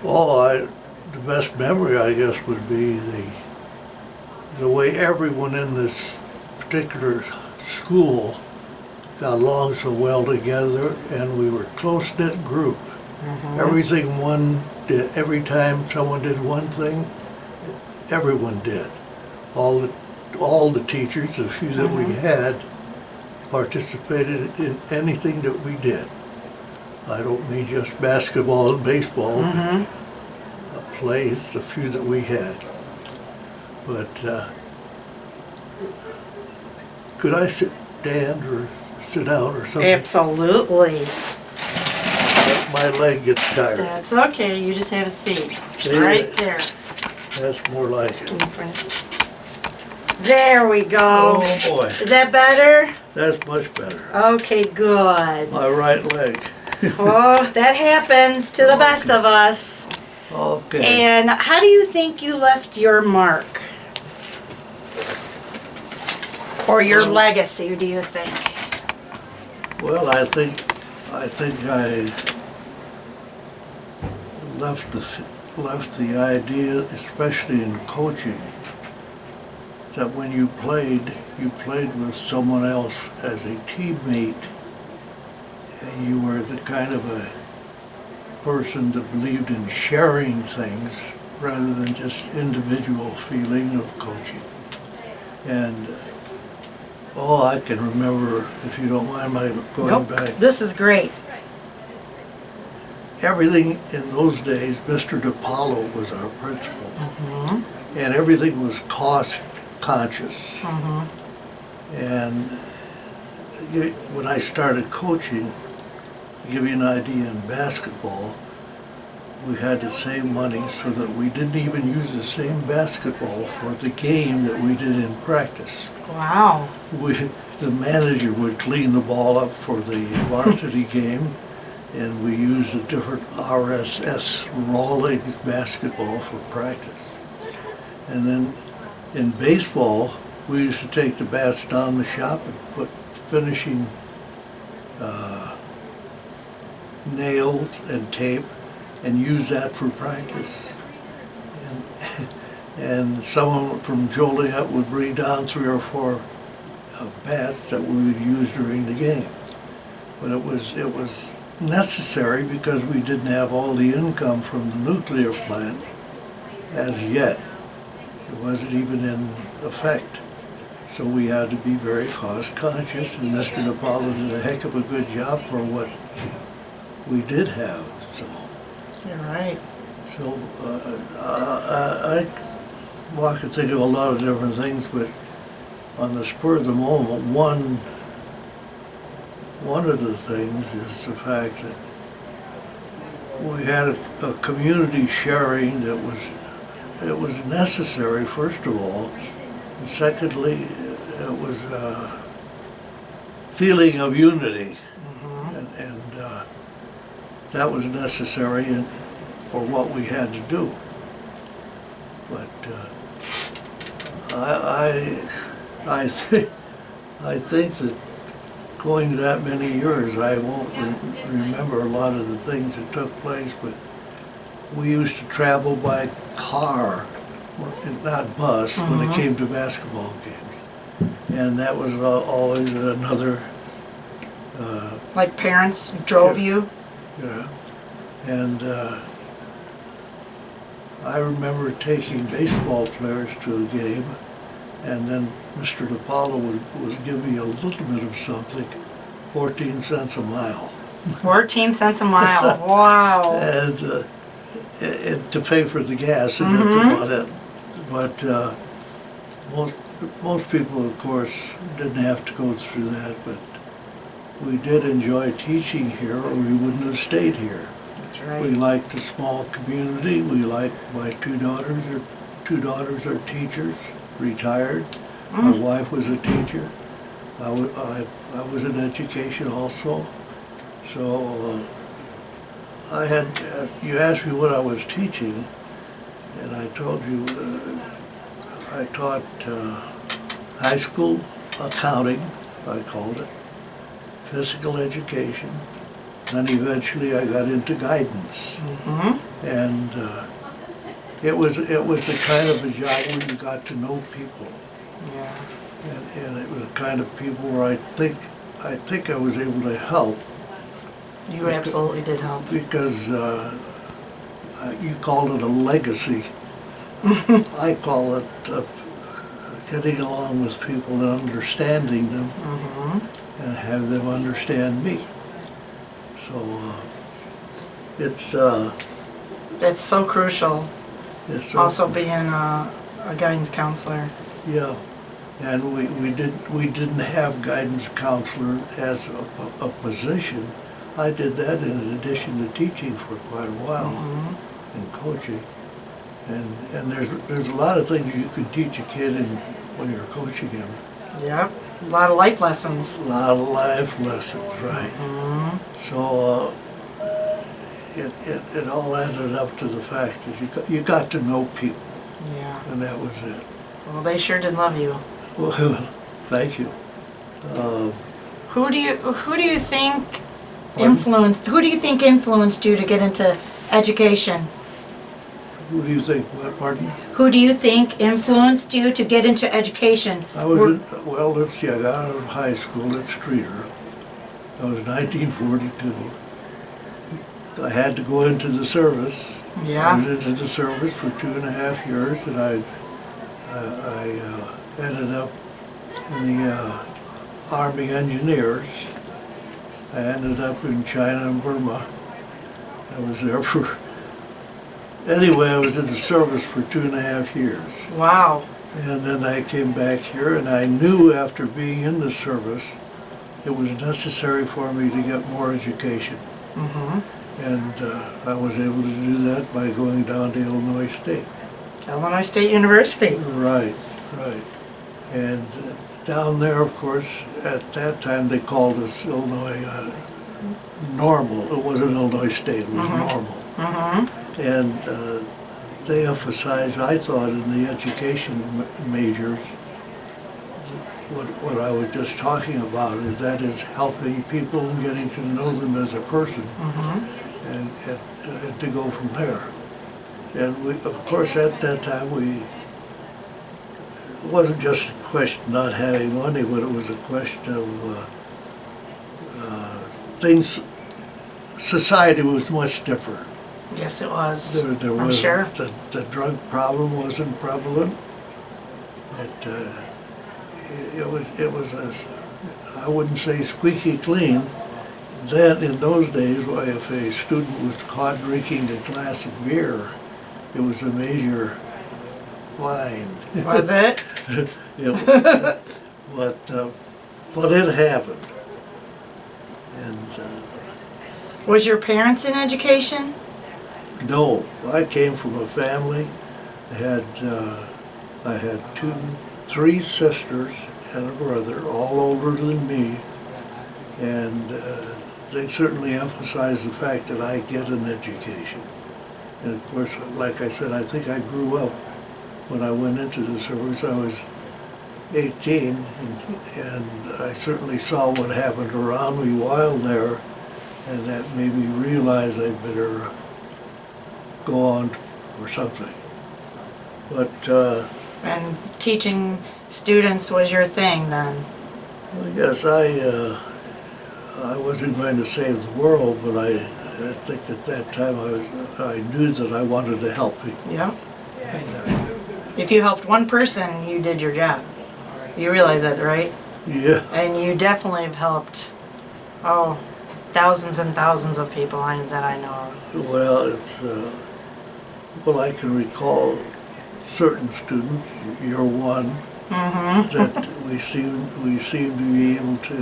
Oh, the best memory I guess would be the way everyone in this particular school got along so well together, and we were a close-knit group. Everything one did, every time someone did one thing, everyone did. All the teachers, the few that we had, participated in anything that we did. I don't mean just basketball and baseball, but plays, the few that we had. But could I stand or sit down or something? Absolutely. My leg gets tired. That's okay. You just have a seat. There. Right there. That's more like it. There we go. Oh boy, Is that better? that's much better. Okay, good. My right leg. Oh, that happens to the best of us. Okay. And how do you think you left your mark? Or your Well- legacy, do you think? Well, I think I left the idea, especially in coaching, that when you played with someone else as a teammate, and you were the kind of person that believed in sharing things rather than just individual feeling of coaching. And all I can remember, if you don't mind my going Nope, back, this is great. everything in those days, Mr. DiPaolo was our principal. And everything was cost conscious. And when I started coaching, to give you an idea, in basketball, we had to save money so that we didn't even use the same basketball for the game that we did in practice. Wow. The manager would clean the ball up for the varsity game, and we used a different RSS Rawlings basketball for practice. And then in baseball, we used to take the bats down the shop and put finishing nails and tape and use that for practice. And someone from Joliet would bring down 3 or 4 bats that we would use during the game. But it was necessary because we didn't have all the income from the nuclear plant as yet. It wasn't even in effect. So we had to be very cost conscious, and Mr. DiPaolo did a heck of a good job for what we did have. So, You're right. so I can think of a lot of different things, but on the spur of the moment, one of the things is the fact that we had a community sharing that was necessary, first of all, and secondly, it was a feeling of unity, and that was necessary for what we had to do. But I think that going that many years, I won't remember a lot of the things that took place, but we used to travel by car, not bus, when it came to basketball games. And that was always another... Like parents drove you? Yeah. And I remember taking baseball players to a game, and then Mr. DiPaolo would give me a little bit of something, 14 cents a mile. 14 cents a mile, wow. And to pay for the gas, and that's about it. But most people, of course, didn't have to go through that, but we did enjoy teaching here, or we wouldn't have stayed here. That's We right. liked the small community. We liked my two daughters are teachers, retired. My wife was a teacher. I was in education also. So I had, you asked me what I was teaching, and I told you I taught high school accounting, I called it, physical education, then eventually I got into guidance. And it was the kind of a job where you got to know people. Yeah. And it was the kind of people where I think I was able to help, You absolutely did help. because you call it a legacy. I call it getting along with people and understanding them, and have them understand me. So it's That's so crucial, it's also being a guidance counselor. yeah. And we didn't have guidance counselor as a position. I did that in addition to teaching for quite a while, and coaching. And there's a lot of things you can teach a kid when you're coaching him. Yep, a lot of life lessons. A lot of life lessons, right? So it all added up to the fact that you got to know people, Yeah. and that was it. Well, they sure did love you. Well, thank you. Who do you think influenced you to get into education? Who do you think? What? Pardon? Who do you think influenced you to get into education? I was well. Let's see. I got out of high school at Streeter. That was 1942. I had to go into the service. I Yeah. was into the service for 2.5 years, and I ended up in the Army Engineers. I ended up in China and Burma. I was there for, anyway, I was in the service for 2.5 years. Wow. And then I came back here, and I knew after being in the service, it was necessary for me to get more education. And I was able to do that by going down to Illinois State. Illinois State University. Right, right. And down there, of course, at that time, they called us Illinois Normal. It wasn't Illinois State, it was Normal. And they emphasized, I thought, in the education majors, what I was just talking about, is that is helping people and getting to know them as a person, and to go from there. And we, of course, at that time, it wasn't just a question of not having money, but it was a question of things. Society was much different. Yes, it was. There I'm was sure. the drug problem wasn't prevalent. It was I wouldn't say squeaky clean. Then in those days, if a student was caught drinking a glass of beer, it was a major fine. Was it? But it happened. And Was your parents in education? no, I came from a family. I had three sisters and a brother, all older than me, and they certainly emphasized the fact that I get an education. And of course, like I said, I think I grew up when I went into the service. I was 18, and I certainly saw what happened around me while there, and that made me realize I'd better go on for something. But And teaching students was your thing then? yes, I wasn't going to save the world, but I think at that time I knew that I wanted to help people. Yeah. If you helped one person, you did your job. You realize that, right? Yeah. And you definitely have helped, thousands and thousands of people that I know of. Well, well, I can recall certain students, you're one, that we seem to be able to,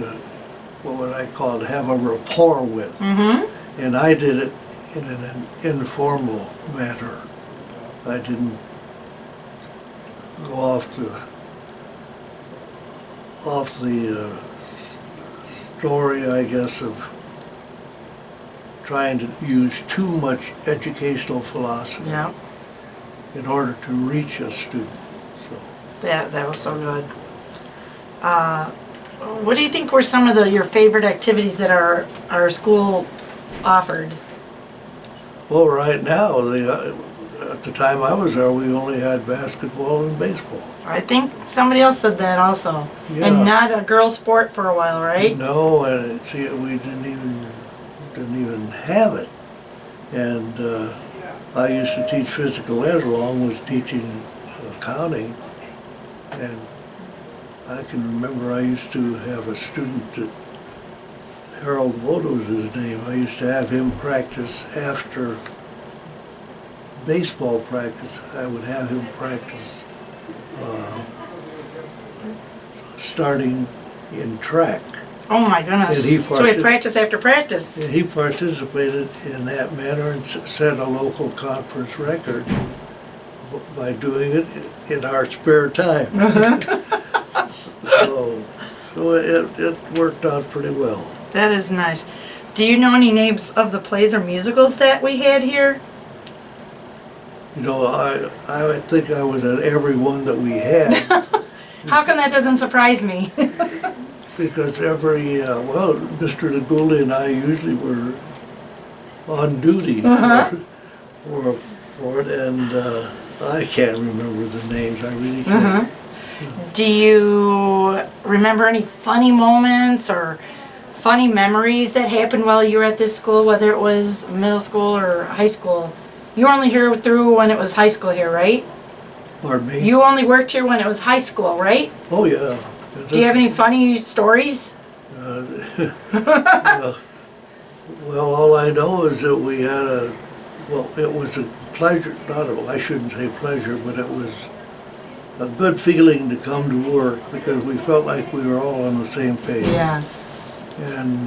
what would I call it, have a rapport with. And I did it in an informal manner. I didn't go off the story, I guess, of trying to use too much educational philosophy Yeah. in order to reach a student. So, That was so good. What do you think were some of your favorite activities that our school offered? well, right now, at the time I was there, we only had basketball and baseball. I think somebody else said that also. Yeah. And not a girl sport for a while, right? No, and see, we didn't even have it. And I used to teach physical ed along with teaching accounting. And I can remember I used to have a student that, Harold Voto was his name. I used to have him practice after baseball practice. I would have him practice starting in track. Oh my goodness. And he So we had practice after practice. And he participated in that manner and set a local conference record by doing it in our spare time. So it worked out pretty well. That is nice. Do you know any names of the plays or musicals that we had here? You know, I think I was at every one that we had. How come that doesn't surprise me? Because Mr. DeGouldy and I usually were on duty for it, and I can't remember the names, I really can't. Do you remember any funny moments or funny memories that happened while you were at this school, whether it was middle school or high school? You were only here through when it was high school here, right? Pardon me? You only worked here when it was high school, right? Oh, yeah. Do you have any funny stories? Well, all I know is that we had it was a pleasure, I shouldn't say pleasure, but it was a good feeling to come to work because we felt like we were all on the same page. Yes. And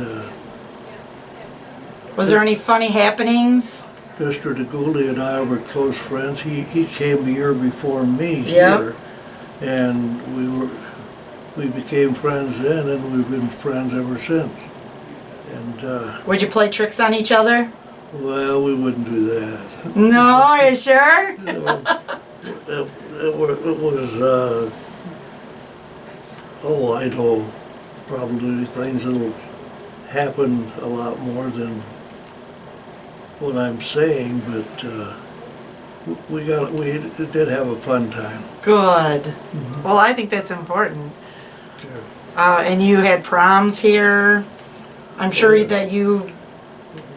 Was there any funny happenings? Mr. DeGooley and I were close friends. He came a year before me Yep. here, and we became friends then, and we've been friends ever since. And Would you play tricks on each other? well, we wouldn't do that. No, are you sure? It was I know probably things that'll happen a lot more than what I'm saying, but we did have a fun time. Good. Well, I think that's important. Yeah. And you had proms here. I'm sure that you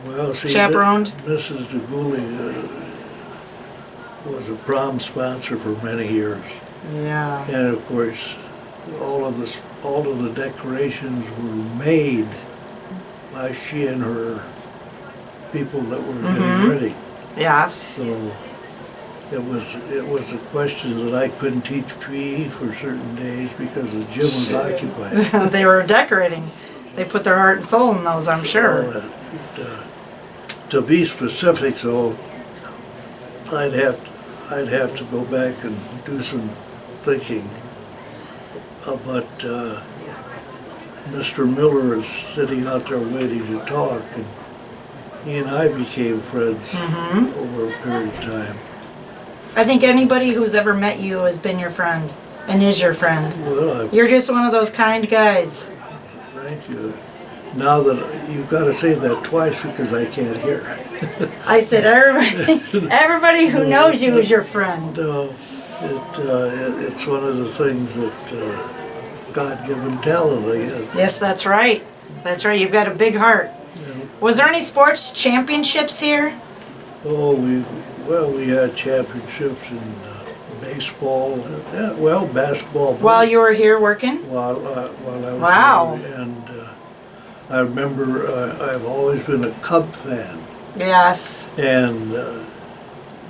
Well, see, chaperoned. Mrs. DeGooley was a prom sponsor for many years, Yeah. and of course, all of the decorations were made by she and her people that were getting ready. Yes. So it was a question that I couldn't teach PE for certain days because the gym was occupied. They were decorating. They put their heart and soul in those, I'm sure. To be specific, though, I'd have to go back and do some thinking. But Mr. Miller is sitting out there waiting to talk, and he and I became friends over a period of time. I think anybody who's ever met you has been your friend and is your friend. Well, You're just one of those kind guys. thank you. Now that you've got to say that twice because I can't hear. I said everybody who knows you is your friend. No, it's one of the things that God-given talent, I guess. Yes, that's right. That's right. You've got a big heart. Was there any sports championships here? Oh, we had championships in baseball, basketball. While you were here working? While I was Wow. here, and I remember I've always been a Cub fan, Yes. and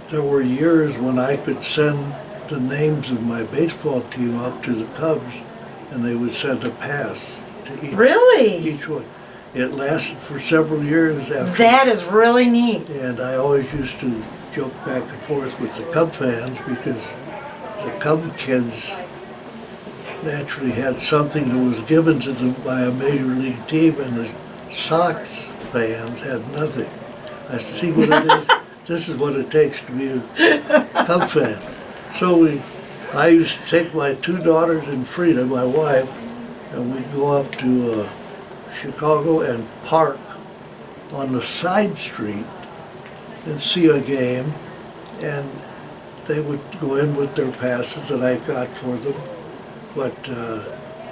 there were years when I could send the names of my baseball team up to the Cubs, and they would send a pass to Really? each one. It lasted for several years after. That is really neat. And I always used to joke back and forth with the Cub fans because the Cub kids naturally had something that was given to them by a major league team, and the Sox fans had nothing. I said, see what it is? This is what it takes to be a Cub fan. So I used to take my two daughters and Frida, my wife, and we'd go up to Chicago and park on the side street and see a game, and they would go in with their passes that I got for them. But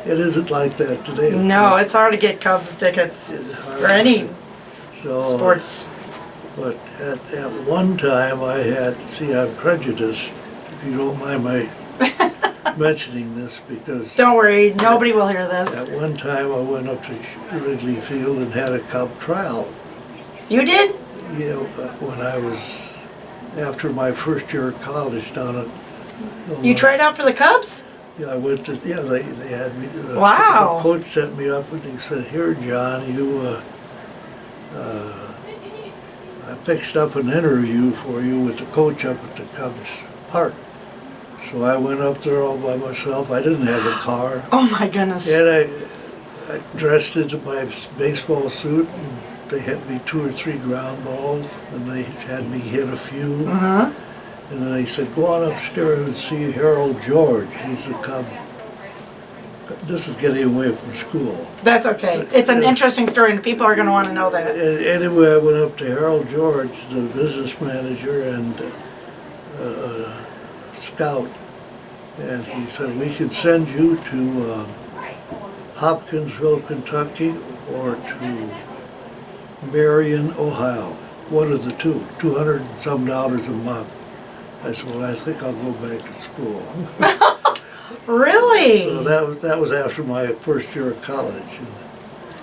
it isn't like that today. No, it's hard to get Cubs tickets It's hard for any So, sports. But at one time I had, see, I'm prejudiced, if you don't mind my mentioning this, because Don't worry, nobody will hear this. at one time I went up to Wrigley Field and had a Cub tryout. You did? You know, when I was, after my first year of college down at You tried out for the Cubs? Yeah, I went to, yeah, they had me. Wow. The coach sent me up and he said, here, John, I fixed up an interview for you with the coach up at the Cubs park. So I went up there all by myself. I didn't have a car. Oh my goodness. And I dressed into my baseball suit, and they hit me 2 or 3 ground balls, and they had me hit a few. Uh-huh. And then they said, go on upstairs and see Harold George. He's the Cub. This is getting away from school. That's okay. It's an interesting story and people are going to want to know that. Anyway, I went up to Harold George, the business manager and scout, and he said, we can send you to Hopkinsville, Kentucky, or to Marion, Ohio. One of the two, $200 and some a month. I said, well, I think I'll go back to school. Really? So that was after my first year of college.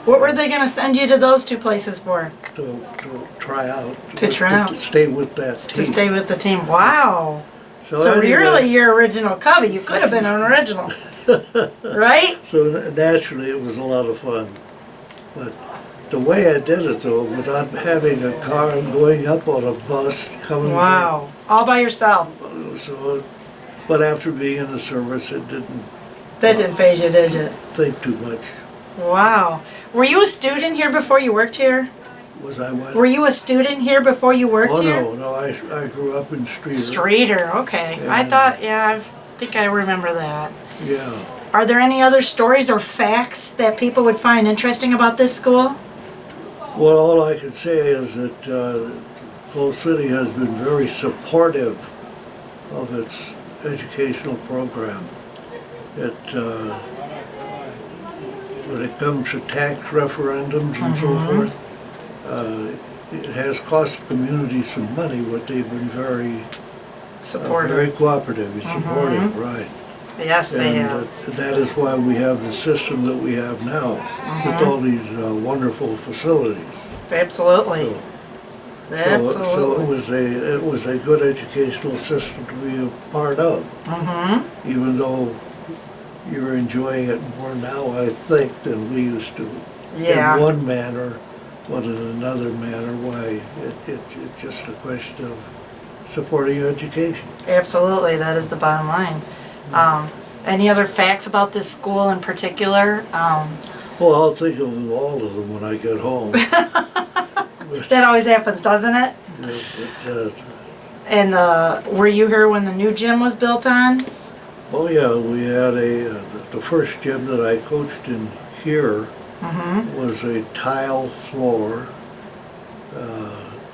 What were they gonna send you to those two places for? To try out. To try out. To stay with that team. To stay with the team. Wow. So anyway, you're really your original Cubby. You could have been an original. Right? So naturally it was a lot of fun. But the way I did it though, without having a car and going up on a bus, coming Wow. All by yourself. back. So, but after being in the service, it didn't That didn't phase you, did you? think too much. Wow. Were you a student here before you worked here? Was I what? Were you a student here before you worked Oh, here? no, I grew up in Streeter. Streeter, okay. I Yeah. thought, I think I remember that. Yeah. Are there any other stories or facts that people would find interesting about this school? Well, all I can say is that Coal City has been very supportive of its educational program. It, when it comes to tax referendums and so forth, it has cost the community some money, but they've been very Supportive. cooperative and supportive, right. Yes, they And have. that is why we have the system that we have now, with all these wonderful facilities. Absolutely. So Absolutely. it was a good educational system to be a part of. Even though you're enjoying it more now, I think, than we used to. Yeah. In one manner, but in another manner, why, it's just a question of supporting education. Absolutely, that is the bottom line. Any other facts about this school in particular? Well, I'll think of all of them when I get home. That always happens, doesn't it? But, And were you here when the new gym was built on? oh yeah, we had the first gym that I coached in here was a tile floor,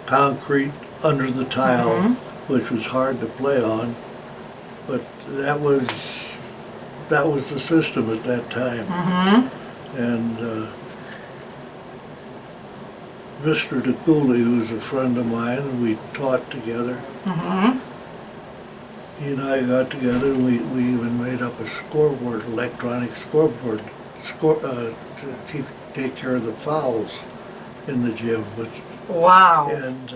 concrete under the tile, which was hard to play on, but that was the system at that time. And Mr. DeCooley, who's a friend of mine, and we taught together. He and I got together and we even made up a scoreboard, electronic scoreboard, to take care of the fouls in the gym. Wow. And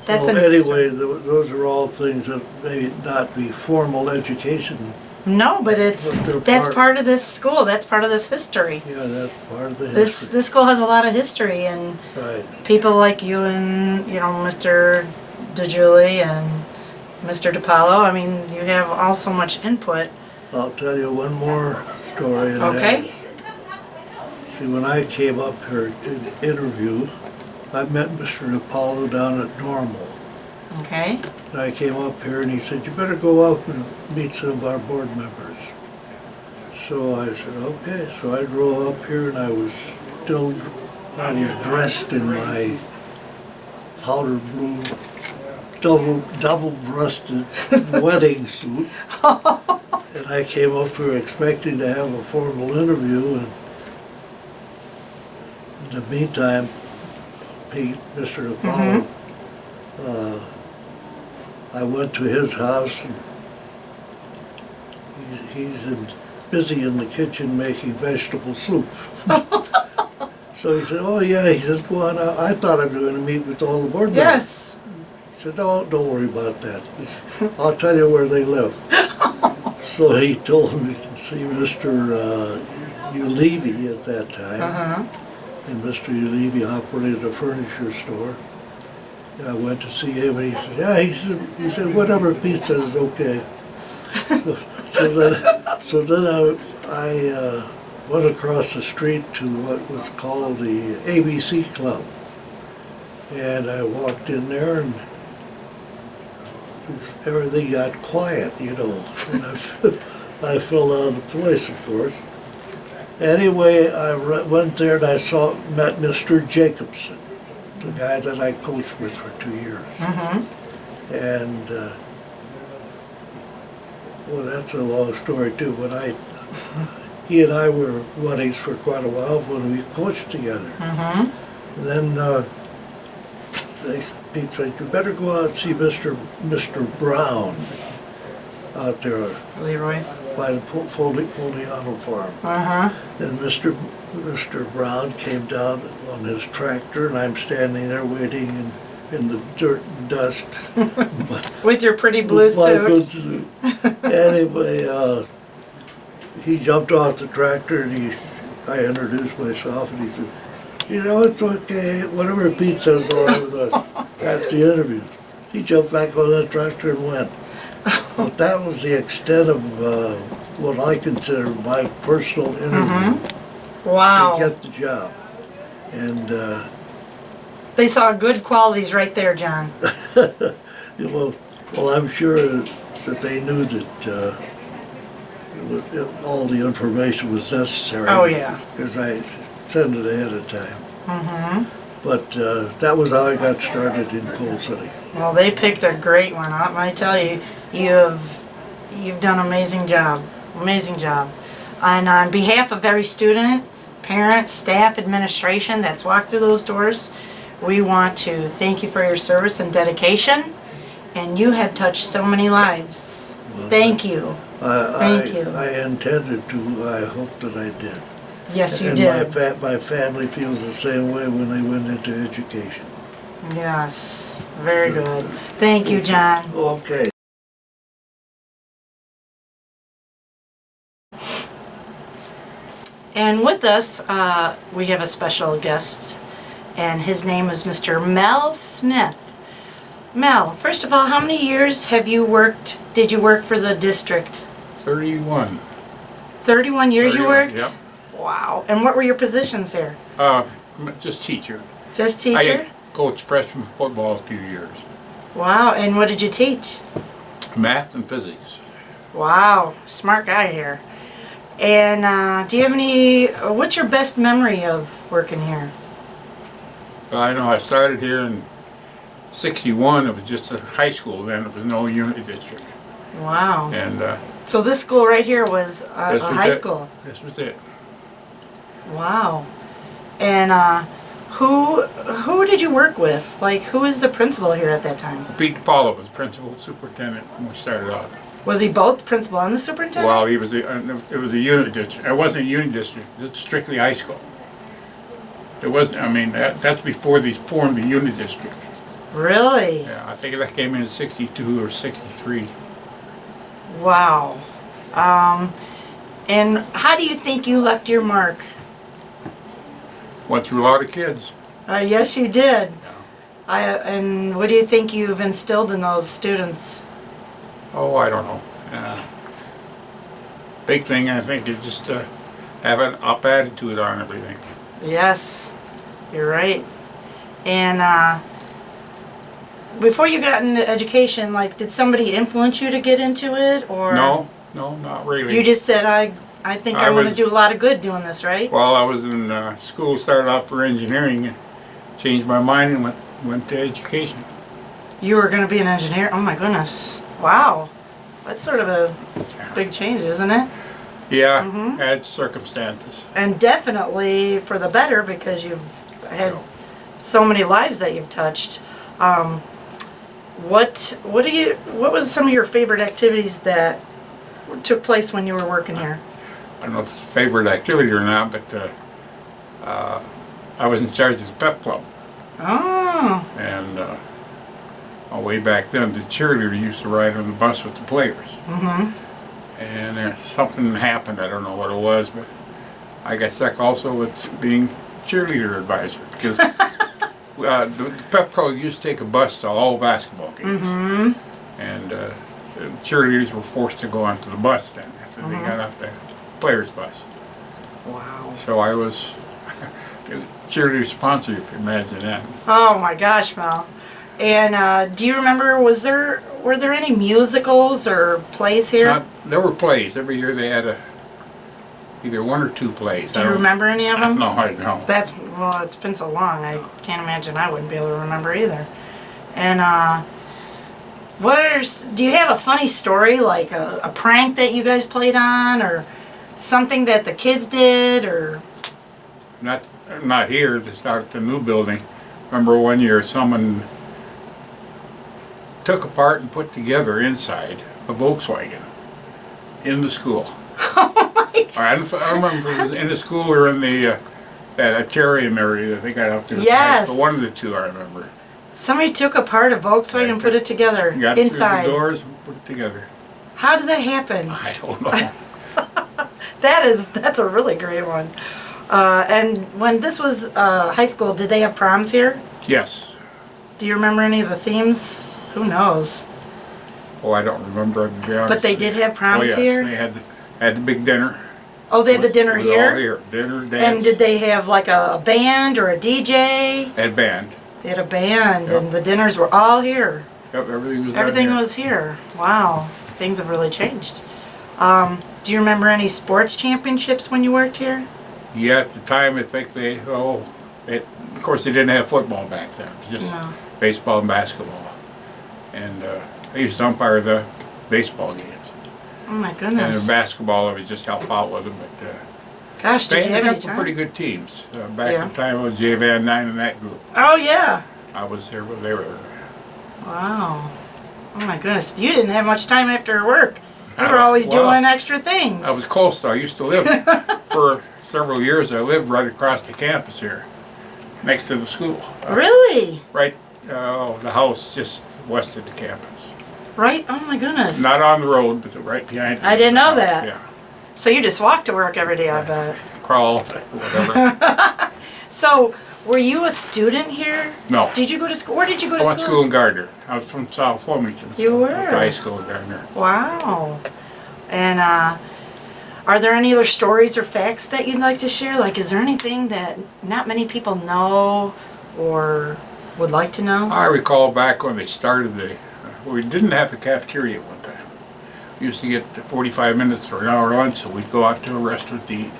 That's well, an- anyway, those are all things that may not be formal education. No, but But they're that's part of this school. That's part of this history. Yeah, that's part of the This history. this school has a lot of history, and Right. people like you and Mr. DeJulie and Mr. DePaulo. I mean, you have all so much input. I'll tell you one more story. And Okay. that is, see, when I came up here to interview, I met Mr. DePaulo down at Normal. Okay. And I came up here and he said, you better go up and meet some of our board members. So I said, okay. So I drove up here and I was dressed in my powder blue, double-breasted wedding suit. And I came up here expecting to have a formal interview, and in the meantime, Pete, Mr. DePaulo, I went to his house, and he's busy in the kitchen making vegetable soup. So he said, oh yeah, he says, go on out. I thought I was going to meet with all the board members. Yes. He said, oh, don't worry about that. He said, I'll tell you where they live. So he told me to see Mr. Ulevy at that time. And Mr. Ulevy operated a furniture store. And I went to see him and he said, yeah, he said whatever Pete says is okay. So then I went across the street to what was called the ABC Club. And I walked in there and everything got quiet, And I fell out of the place, of course. Anyway, I went there and I met Mr. Jacobson, the guy that I coached with for 2 years. And, well, that's a long story too, but he and I were buddies for quite a while when we coached together. And then Pete said, "You better go out and see Mr. Brown out there Leroy. by the Foley Auto Farm." And Mr. Brown came down on his tractor, and I'm standing there waiting in the dirt and dust. With your pretty blue with my good suit. suit. Anyway, he jumped off the tractor, and I introduced myself, and he said, "You know, it's okay, whatever Pete says all right with us." At the interview, he jumped back on that tractor and went. But that was the extent of what I consider my personal interview Wow. to get the job. And, They saw good qualities right there, John. well, I'm sure that they knew that all the information was necessary. Oh, yeah. Because I sent it ahead of time. But that was how I got started in Coal City. Well, they picked a great one. I tell you, you've done an amazing job. Amazing job. And on behalf of every student, parent, staff, administration that's walked through those doors, we want to thank you for your service and dedication. And you have touched so many lives. Well, Thank you. Thank you. I intended to. I hope that I did. Yes, you and did. my family feels the same way when they went into education. Yes, very good. Thank you, John. Okay. And with us, we have a special guest, and his name is Mr. Mel Smith. Mel, first of all, how many years did you work for the district? 31. 31 years you 31, worked? Yep. Wow. And what were your positions here? Just teacher. Just I teacher? coached freshman football a few years. Wow. And what did you teach? Math and physics. Wow. Smart guy here. And do you have what's your best memory of working here? Well, I know I started here in 61. It was just a high school then. There was no unit district. Wow. And So this school right here was a this was high it. school? This was it. Wow. And who did you work with? Like, who was the principal here at that time? Pete DePaulo was principal superintendent when we started out. Was he both the principal and the superintendent? Well, he was it was a unit district. It wasn't a unit district. It's strictly high school. There wasn't. I mean, that's before they formed the unit district. Really? Yeah, I think that came in 62 or 63. Wow. And how do you think you left your mark? Went through a lot of kids. Yes, you did. And what do you think you've instilled in those students? Oh, I don't know. Big thing, I think, is just to have an up attitude on everything. Yes, you're right. And before you got into education, like, did somebody influence you to get into it, or No, not really. you just said, I think I want to do a lot of good doing this, right? Well, I was in school, started out for engineering, and changed my mind and went to education. You were going to be an engineer? Oh my goodness! Wow, that's sort of a big change, isn't it? Yeah, had circumstances. And definitely for the better, because you've had so many lives that you've touched. What was some of your favorite activities that took place when you were working here? I don't know if it's a favorite activity or not, but I was in charge of the pep club. Oh. And way back then, the cheerleader used to ride on the bus with the players. And something happened, I don't know what it was, but I got stuck also with being cheerleader advisor, because the pep club used to take a bus to all basketball games. And the cheerleaders were forced to go onto the bus then, after they got off the players' bus. Wow. So I was cheerleader sponsor, if you imagine that. Oh my gosh, Mel. And do you remember, were there any musicals or plays here? There were plays. Every year they had either one or two plays. Do you remember any of them? No, I don't. Well, it's been so long, I can't imagine I wouldn't be able to remember either. And do you have a funny story, like a prank that you guys played on, or something that the kids did, or? Not here, to start the new building. Remember one year someone took apart and put together inside a Volkswagen in the school. Oh my God. I don't remember if it was in the school or in the that aquarium area that they got out there. Yes. So one of the two I remember. Somebody took apart a Volkswagen and put it together Got inside. through the doors and put it together. How did that happen? I don't know. That's a really great one. And when this was high school, did they have proms here? Yes. Do you remember any of the themes? Who knows? Oh, I don't remember, to be honest. But they did have proms Oh, yes. here? They had the big dinner. Oh, they had the dinner It was here? all here. Dinner, dance. And did they have like a band or a DJ? They had band. They had a band, Yep. and the dinners were all here. Yep, everything was done Everything here. was here. Wow, things have really changed. Do you remember any sports championships when you worked here? Yeah, at the time I think of course they didn't have football back then, just No. baseball and basketball. And I used to umpire the baseball games. Oh my And in goodness. basketball I would just help out with them, but Gosh, they did you had have a any couple pretty time? good teams. Back Yeah. in the time I was J Van 9 in that group. Oh yeah. I was there when they were there. Wow. Oh my goodness. You didn't have much time after work. You were always Well, doing extra things. I was close though. I used to live, for several years I lived right across the campus here, next to the school. Really? Right, the house just west of the campus. Right? Oh my goodness. Not on the road, but right behind it. I didn't know was the that. house, So you just walked to work every day, I Yeah. bet. Crawl, whatever. So, were you a student here? No. Did you go to school? Where did you go I to went to school? school in Gardner. I was from South Flemington. You so I were? went to high school in Gardner. Wow. And are there any other stories or facts that you'd like to share? Like, is there anything that not many people know or would like to know? I recall back when they started we didn't have a cafeteria at one time. We used to get 45 minutes or an hour lunch, so we'd go out to a restaurant to eat.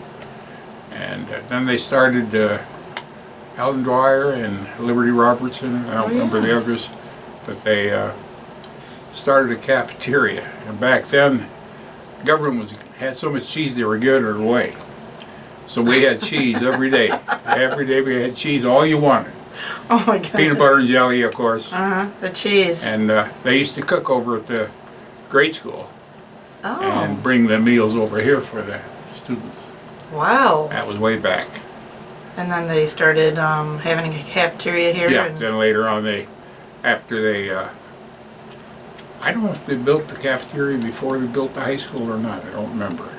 And then they started Helen Dwyer and Liberty Robertson, I don't remember the others, but they started a cafeteria. And back then, government had so much cheese they were giving it away. So we had cheese every day. Every day we had cheese, all you wanted. Oh my god. Peanut butter and jelly, of course. The cheese. And they used to cook over at the grade school Oh, and bring the meals over here for the students. wow. That was way back. And then they started having a cafeteria here. Yeah, and- then later on after they, I don't know if they built the cafeteria before they built the high school or not, I don't remember.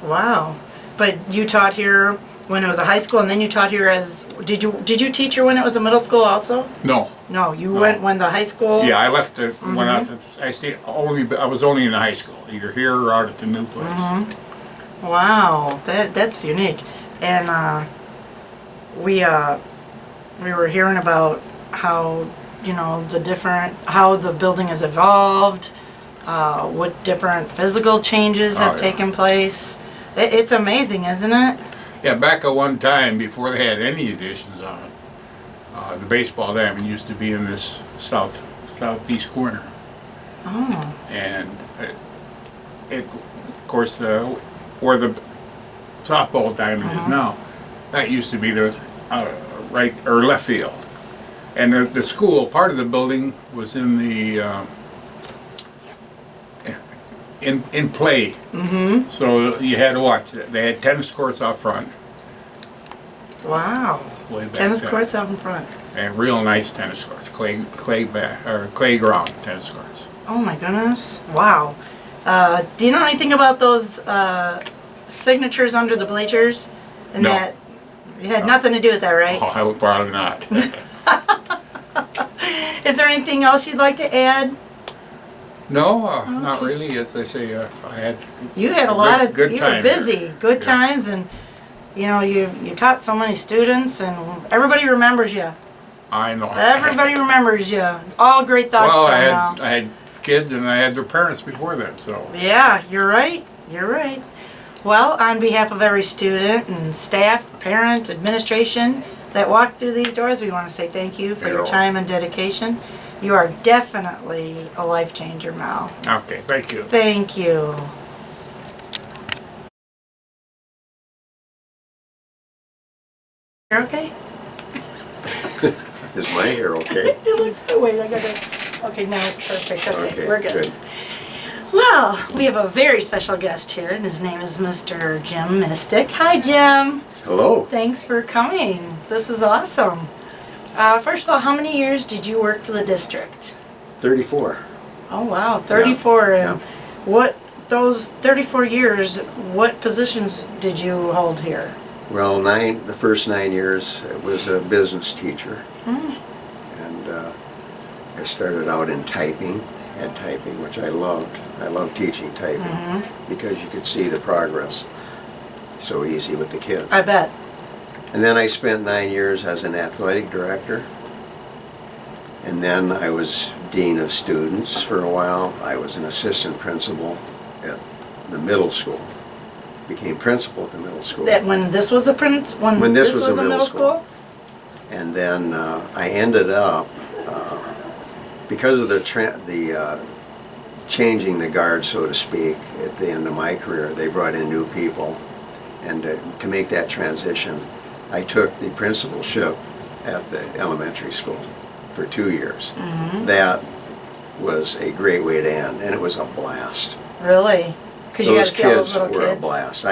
Wow. But you taught here when it was a high school, and then you taught here as, did you teach here when it was a middle school also? No, No, you No. went when the high school? yeah, I left, went out to, I was only in the high school, either here or out at the new place. Wow, that's unique. And we were hearing about how, you know, how the building has evolved, what different physical changes have Oh, yeah. taken place. It's amazing, isn't it? Yeah, back at one time, before they had any additions on it, the baseball diamond used to be in this southeast corner. Oh, And of course, where the softball diamond is now, that used to be the right or left field. And the school, part of the building was in the in play. Mm-hmm. So you had to watch it. They had tennis courts out front. wow. Way back Tennis then. courts out in front. And real nice tennis courts, clay ground tennis courts. Oh my goodness. Wow. Do you know anything about those signatures under the bleachers? And No. that it had nothing to do with that, right? Oh, I would probably not. Is there anything else you'd like to add? No, not really. As I say, I had You had a Good- lot of, good you time were busy, here. good Yeah. times, and you know, you taught so many students, and everybody remembers you. I know. Everybody remembers you. All great thoughts Well, there now. I had kids and I had their parents before them, so. Yeah, you're right. You're right. Well, on behalf of every student and staff, parent, administration that walked through these doors, we want to say thank you for your Yeah. time and dedication. You are definitely a life changer, Mal. Okay, thank you. Thank you. You're okay? Is my hair okay? It looks good. Wait, I gotta. Okay, now it's perfect. Okay, we're good. good. Well, we have a very special guest here, and his name is Mr. Jim Mystic. Hi, Jim. Hello. Thanks for coming. This is awesome. First of all, how many years did you work for the district? 34. Oh, wow, 34. Yeah. And what, those 34 years, what positions did you hold here? Well, the first 9 years, I was a business teacher. And I started out in typing, head typing, which I loved. I loved teaching typing because you could see the progress so easy with the kids. I bet. And then I spent 9 years as an athletic director. And then I was dean of students for a while. I was an assistant principal at the middle school. Became principal at the middle school. That when this was a When this was a middle school. And then I ended up, because of the changing the guard, so to speak, at the end of my career, they brought in new people. And to make that transition, I took the principalship at the elementary school for 2 years. That was a great way to end, and it was a blast. Really? Because you got to Those see all those kids little were a kids. blast.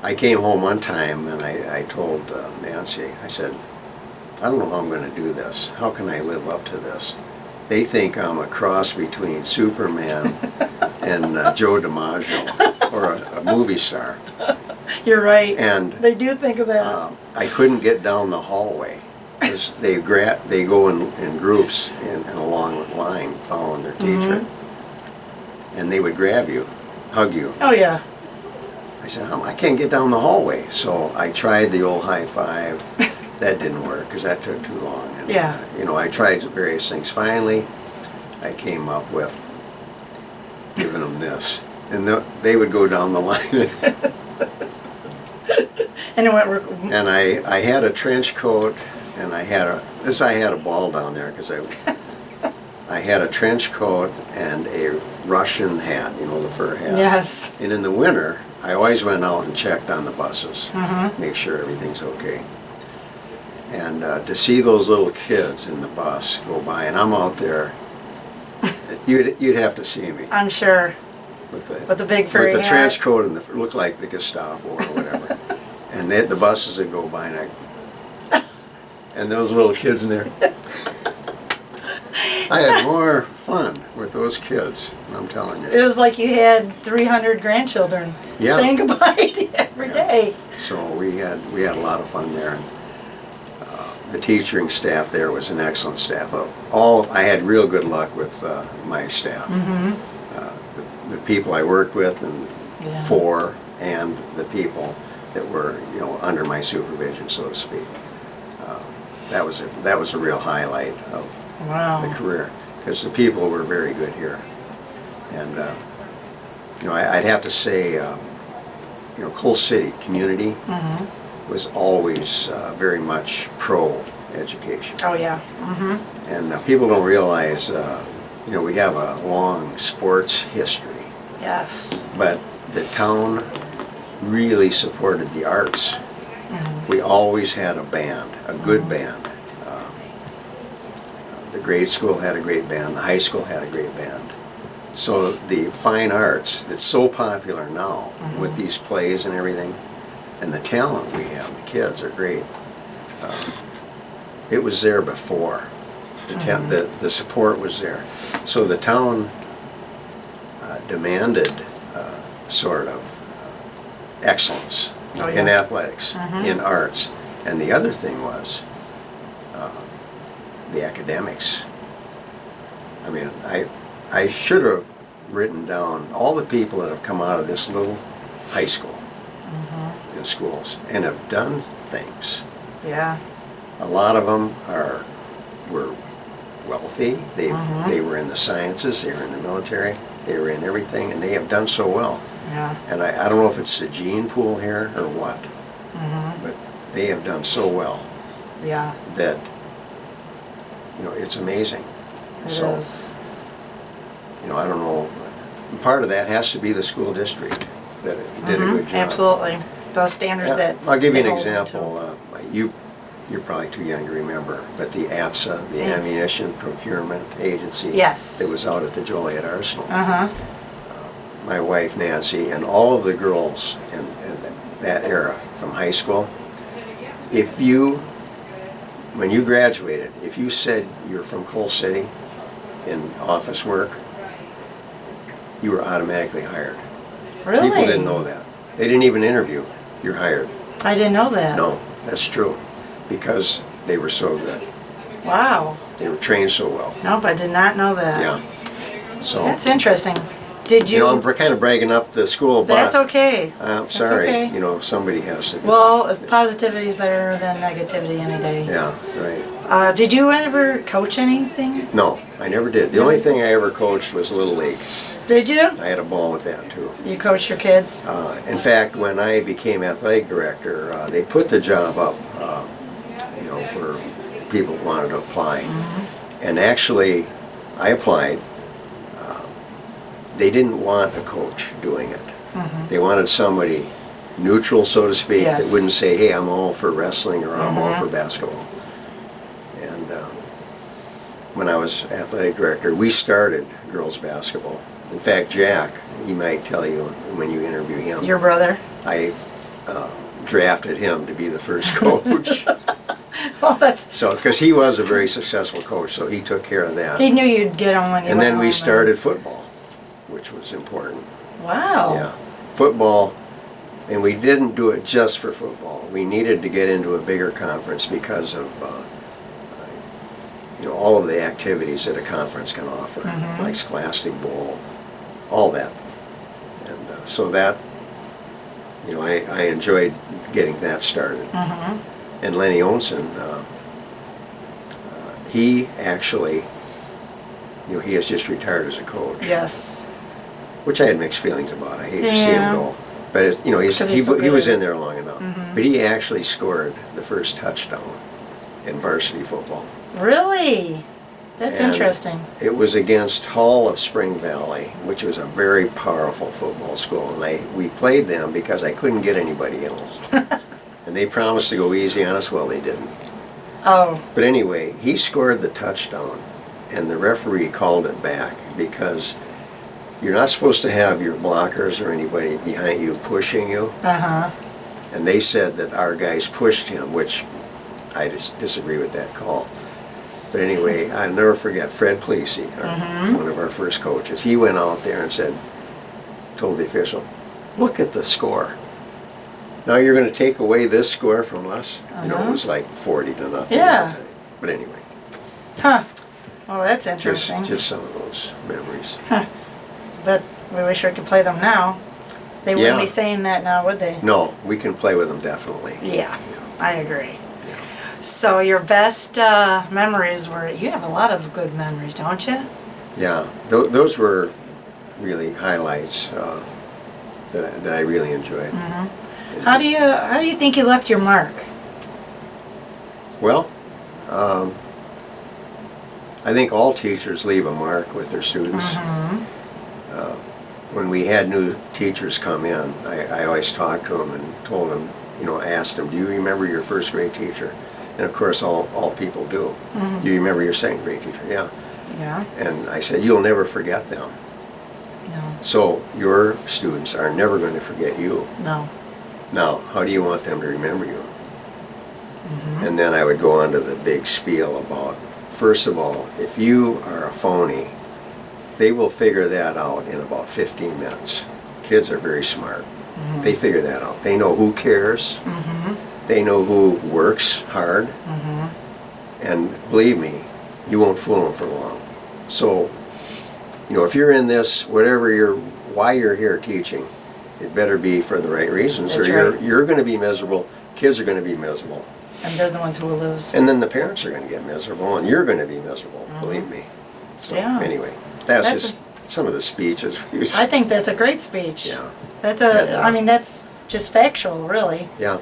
I came home one time and I told Nancy, I said, I don't know how I'm going to do this. How can I live up to this? They think I'm a cross between Superman and Joe DiMaggio, or a movie star. You're right. And They do think of that. I couldn't get down the hallway because they go in groups in a long line following their teacher, and they would grab you, hug you. Oh, yeah. I said, I can't get down the hallway. So I tried the old high five. That didn't work because that took too long. And, Yeah. I tried various things. Finally, I came up with giving them this. And they would go down the line. And it went. And I had a trench coat, and I had a ball down there because I had a trench coat and a Russian hat, the fur hat. Yes. And in the winter, I always went out and checked on the buses, make sure everything's okay. And to see those little kids in the bus go by, and I'm out there, you'd have to see me. I'm sure. With the big furry with the hat. trench coat and looked like the Gestapo or whatever. And the buses would go by, and those little kids in there. I had more fun with those kids, I'm telling you. It was like you had 300 grandchildren saying goodbye to you every day. So we had a lot of fun there. And, the teaching staff there was an excellent staff. I had real good luck with my staff. The people I worked with and for, and the people that were under my supervision, so to speak. That was a real highlight of the career, because the people were very good here. And I'd have to say, Coal City community was always very much pro-education. Oh, yeah. And people don't realize, we have a long sports history. Yes. But the town really supported the arts. We always had a band, a good band. The grade school had a great band, the high school had a great band. So the fine arts that's so popular now with these plays and everything, and the talent we have, the kids are great. It was there before. The support was there. So the town demanded sort of excellence in athletics, in arts. And the other thing was the academics. I mean, I should have written down all the people that have come out of this little high school in schools and have done things. Yeah. A lot of them were wealthy. They were in the sciences, they were in the military, they were in everything, and they have done so well. Yeah. And I don't know if it's the gene pool here or what, but they have done so well. Yeah. That, it's amazing. It is. I don't know, part of that has to be the school district that did a good job. Absolutely. the standards that. I'll give you an they hold them to. example. You're probably too young to remember, but the APSA, the Yes. Ammunition Procurement Agency. Yes. That was out at the Joliet Arsenal. Uh-huh. My wife Nancy and all of the girls in that era from high school, when you graduated, if you said you're from Coal City in office work, you were automatically hired. Really? People didn't know that. They didn't even interview. You're hired. I didn't know that. No, that's true. Because they were so good. Wow. They were trained so well. Nope, I did not know that. Yeah. So, That's interesting. Did you? I'm kind of bragging up the school, but That's okay. I'm sorry. okay. Somebody has to. Well, positivity is better than negativity any day. Yeah, right. Did you ever coach anything? No, I never did. The only thing I ever coached was Little League. Did you? I had a ball with that too. You coached your kids? In fact, when I became athletic director, they put the job up, for people who wanted to apply. Mm-hmm. And actually, I applied. They didn't want a coach doing it. Mm-hmm. They wanted somebody neutral, so to speak, Yes. that wouldn't say, hey, I'm all for wrestling or I'm all Mhm. for basketball. And when I was athletic director, we started girls basketball. In fact, Jack, he might tell you when you interview him, Your brother? I drafted him to be the first coach. Well, that's. So, because he was a very successful coach, so he took care of that. He knew you'd get on when you And went then we home, started football, which was important. Wow. Yeah, football, and we didn't do it just for football. We needed to get into a bigger conference because of all of the activities that a conference can offer, Mhm. like Scholastic Bowl, all that. And so that, I enjoyed getting that started. Mm-hmm. And Lenny Onsen, he actually, he has just retired as a coach. Yes. Which I had mixed feelings about. I hate to see Yeah. him go. But, Because he's so he was good. in there long enough. Mhm. But he actually scored the first touchdown in varsity football. Really? That's And interesting. It was against Hull of Spring Valley, which was a very powerful football school. And we played them because I couldn't get anybody else. And they promised to go easy on us. Well, they didn't. Oh. But anyway, he scored the touchdown, and the referee called it back because you're not supposed to have your blockers or anybody behind you pushing you. Uh-huh. And they said that our guys pushed him, which I just disagree with that call. But anyway, I'll never forget Fred Plesey, one of our first coaches. He went out there and told the official, look at the score. Now you're going to take away this score from us? It was like 40-0. Yeah. At the time. But anyway, Huh. Well, that's interesting. just some of those memories. But we wish we could play them now. They wouldn't Yeah. be saying that now, would they? No, we can play with them definitely. Yeah, I agree. So your best memories were, you have a lot of good memories, don't you? Yeah, those were really highlights that I really enjoyed. Mm-hmm. How do you think you left your mark? Well, I think all teachers leave a mark with their students. Mm-hmm. When we had new teachers come in, I always talked to them and told them, I asked them, do you remember your first grade teacher? And of course, all people do. Mm-hmm. Do you remember your second grade teacher? Yeah. Yeah. And I said, you'll never forget them. No. So your students are never going to forget you. No. Now, how do you want them to remember you? Mm-hmm. And then I would go on to the big spiel about, first of all, if you are a phony, they will figure that out in about 15 minutes. Kids are very smart. Mm-hmm. They figure that out. They know who cares. Mm-hmm. They know who works hard. Mm-hmm. And believe me, you won't fool them for long. So, if you're in this, why you're here teaching, it better be for the right reasons, That's or right. you're going to be miserable. Kids are going to be miserable. And they're the ones who will lose. And then the parents are going to get miserable, and you're going to be miserable, believe me. So, Yeah. anyway, that's That's just some of the speeches. I think that's a great speech. Yeah. That's Yeah. I mean, that's just factual, really. Yeah.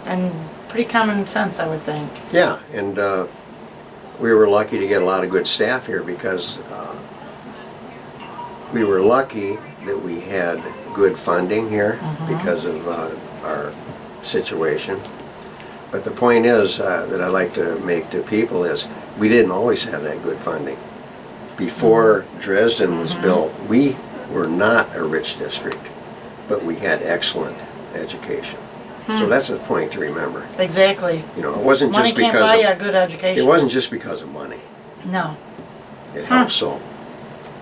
And pretty common sense, I would think. Yeah, and we were lucky to get a lot of good staff here because we were lucky that we had good funding here because of our situation. But the point is that I like to make to people is we didn't always have that good funding. Before Dresden was built, we were not a rich district, but we had excellent education. So that's a point to remember. Exactly. You know, it wasn't Money just can't because buy you a of, good education. it wasn't just because of money. No. It helps so.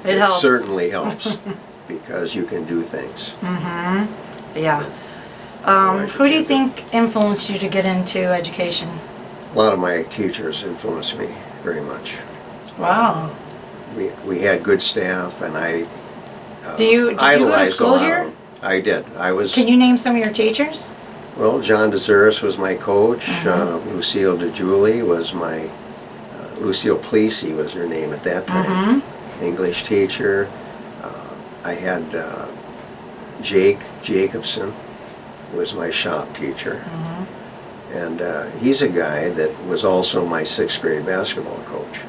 It helps. Certainly helps because you can do things. Yeah. Who do you think influenced you to get into education? A lot of my teachers influenced me very much. Wow. We had good staff, and I Did you go to idolized a school lot here? of them. I did. I was. Can you name some of your teachers? Well, John DeZuris was my coach. Lucille DeJulie was my. Lucille Plesey was her name at that time. English teacher. I had Jake Jacobson was my shop teacher. And he's a guy that was also my 6th grade basketball coach.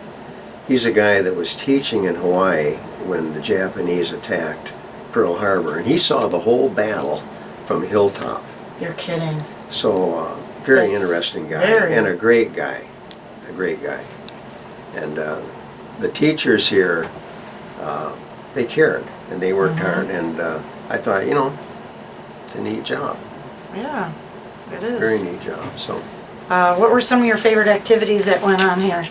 He's a guy that was teaching in Hawaii when the Japanese attacked Pearl Harbor, and he saw the whole battle from a hilltop. You're kidding. So, very That's interesting guy, very- and a great guy. And the teachers here, they cared, and they worked hard, and I thought, you know, it's a neat job, Yeah, it is. very neat job, so. What were some of your favorite activities that went on here?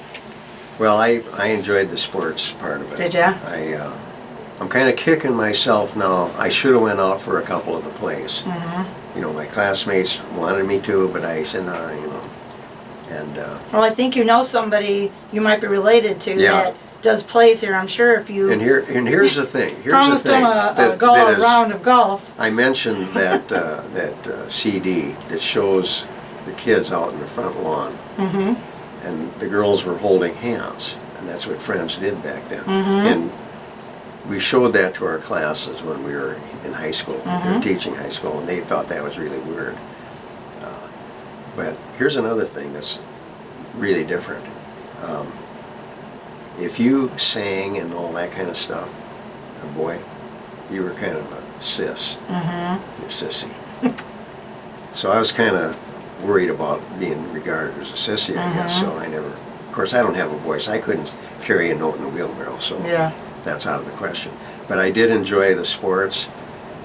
Well, I enjoyed the sports part of it. Did ya? I'm kind of kicking myself now. I should have went out for a couple of the plays. You know, my classmates wanted me to, but I said, nah, you know. And Well, I think you know somebody you might be related to Yeah. that does plays here. I'm sure if you here's the thing. Here's the promised thing. them a that is- round of golf. I mentioned that CD that shows the kids out in the front lawn, and the girls were holding hands, and that's what friends did back then. And we showed that to our classes when we were in high school, we were teaching high school, and they thought that was really weird. But here's another thing that's really different. If you sang and all that kind of stuff, boy, you were kind of a sis. You're sissy. So I was kind of worried about being regarded as a sissy, I guess, so I never, of course I don't have a voice, I couldn't carry a note in a wheelbarrow, so Yeah. that's out of the question. But I did enjoy the sports,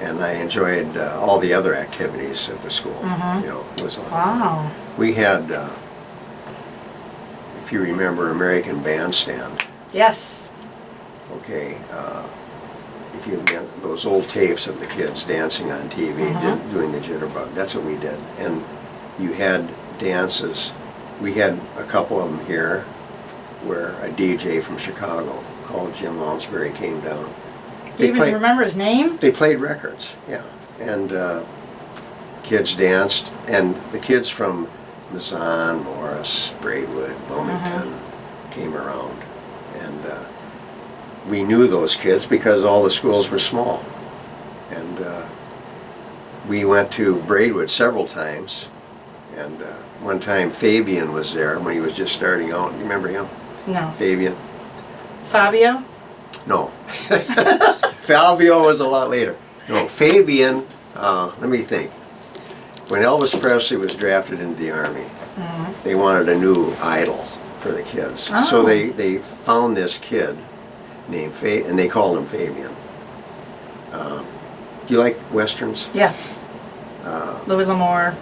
and I enjoyed all the other activities at the school. You know, it was a lot of fun. Wow. We had, if you remember, American Bandstand. Yes. Okay, if you those old tapes of the kids dancing on TV, doing the jitterbug, that's what we did. And you had dances. We had a couple of them here where a DJ from Chicago called Jim Lounsbury came down. Do you even remember his name? They played records, yeah. And kids danced, and the kids from Mazan, Morris, Braidwood, Wilmington came around. And we knew those kids because all the schools were small. And we went to Braidwood several times. And one time Fabian was there when he was just starting out. You remember him? No. Fabian? Fabio? No. Fabio was a lot later. No, Fabian, let me think. When Elvis Presley was drafted into the Army, they wanted a new idol for the kids. So they found this kid named and they called him Fabian. Do you like Westerns? Yeah. Louis L'Amour.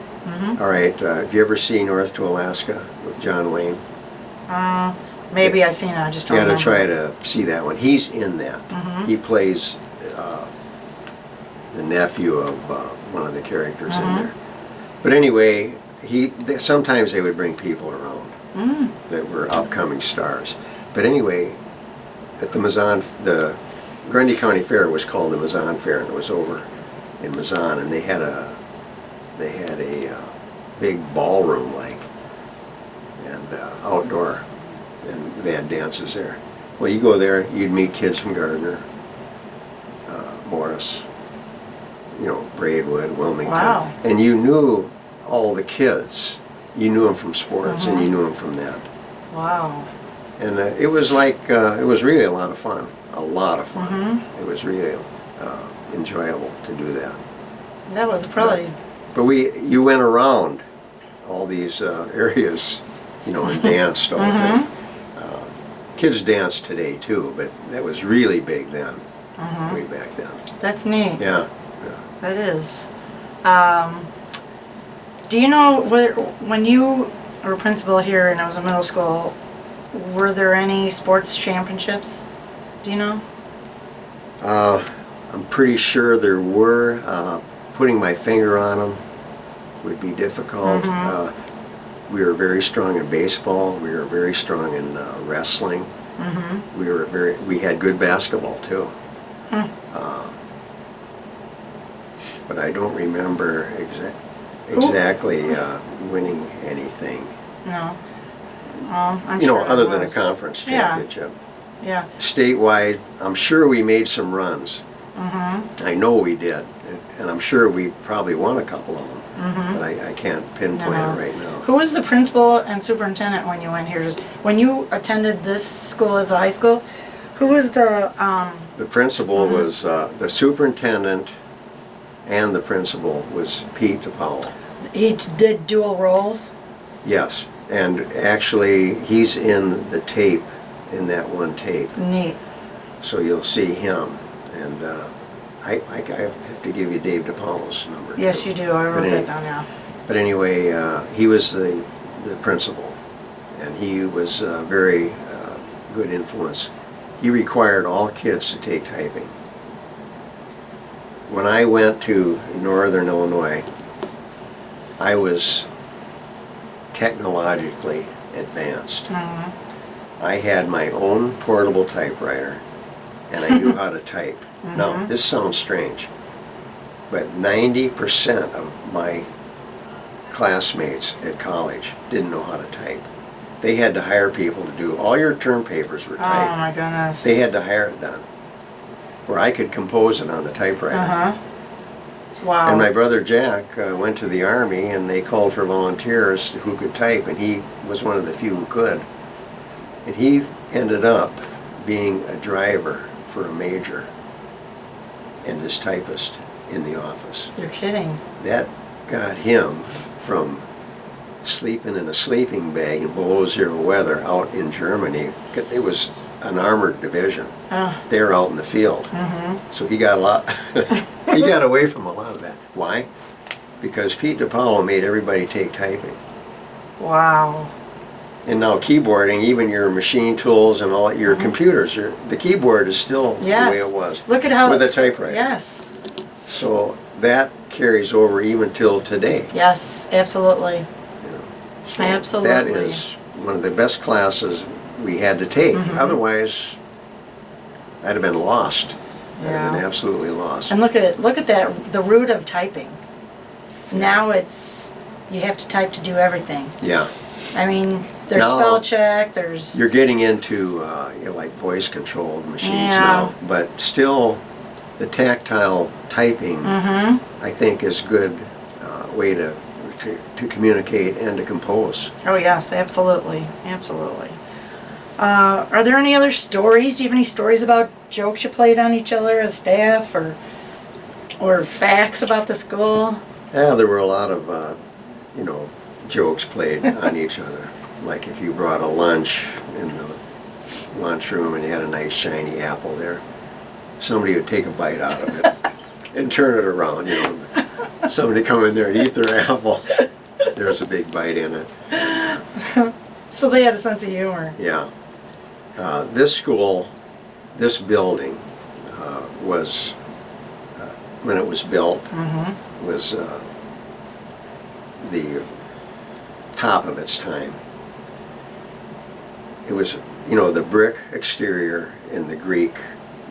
All right, have you ever seen North to Alaska with John Wayne? Maybe I've seen it, I just don't You remember. gotta try to see that one. He's in that. He plays the nephew of one of the characters in there. But anyway, sometimes they would bring people around that were upcoming stars. But anyway, at the Mazan, the Grundy County Fair was called the Mazan Fair, and it was over in Mazan, and they had a big ballroom and outdoor, and they had dances there. Well, you go there, you'd meet kids from Gardner, Morris, you know, Braidwood, Wilmington, Wow. and you knew all the kids. You knew them from sports, and you knew them from that. Wow. And it was like, it was really a lot of fun. A lot of fun. Mm-hmm. It was really enjoyable to do that. That was probably, But you went around all these areas, you know, and danced all the time. Kids dance today too, but that was really big then, way back then. that's neat. Yeah. That is. Do you know, when you were principal here and I was in middle school, were there any sports championships? Do you know? I'm pretty sure there were. Putting my finger on them would be difficult. We were very strong in baseball. We were very strong in wrestling. We had good basketball too. But I don't remember exactly winning anything. No. I'm You know, sure other it than a was. conference Yeah. championship. Yeah. Statewide, I'm sure we made some runs. I know we did, and I'm sure we probably won a couple of them, but I can't pinpoint No. it right now. Who was the principal and superintendent when you went here? When you attended this school as a high school, who was the, The principal was, the superintendent and the principal was Pete DePaulo. he did dual roles? Yes, and actually, he's in the tape, in that one tape, Neat. so you'll see him. And I have to give you Dave DePaulo's number. Yes, too. you do. I wrote But that down now. But anyway, he was the principal, and he was a very good influence. He required all kids to take typing. When I went to Northern Illinois, I was technologically advanced. I had my own portable typewriter, and I knew how to type. Now, this sounds strange, but 90% of my classmates at college didn't know how to type. They had to hire people to do, all your term papers were Oh typed. my goodness. They had to hire it done, where I could compose it on the typewriter. Wow. And my brother Jack went to the Army, and they called for volunteers who could type, and he was one of the few who could. And he ended up being a driver for a major and this typist in the office. You're kidding. That got him from sleeping in a sleeping bag in below zero weather out in Germany. It was an armored division. Oh. They were out in the field. So he got a lot, he got away from a lot of that. Why? Because Pete DePaulo made everybody take typing. Wow. And now keyboarding, even your machine tools and all your computers, the keyboard is still Yes. the way it was. Look at how. With a typewriter. Yes. So that carries over even till today. Yes, absolutely. So Absolutely. that is one of the best classes we had to take. Otherwise, I'd have been lost. I'd have been Yeah. absolutely lost. And look at it. Look at that. The root of typing. Now it's you have to type to do everything. Yeah. I mean, there's Now- spell check. There's. You're getting into like voice-controlled machines Yeah. now, but still, the tactile typing, I think, is good way to communicate and to compose. Oh yes, absolutely, absolutely. Are there any other stories? Do you have any stories about jokes you played on each other as staff, or facts about the school? Yeah, there were a lot of jokes played on each other. Like if you brought a lunch in the lunchroom and you had a nice shiny apple there, somebody would take a bite out of it and turn it around. Somebody come in there and eat their apple. There's a big bite in it. So they had a sense of humor. Yeah. This school, this building was, when it was built, was the top of its time. It was, the brick exterior and the Greek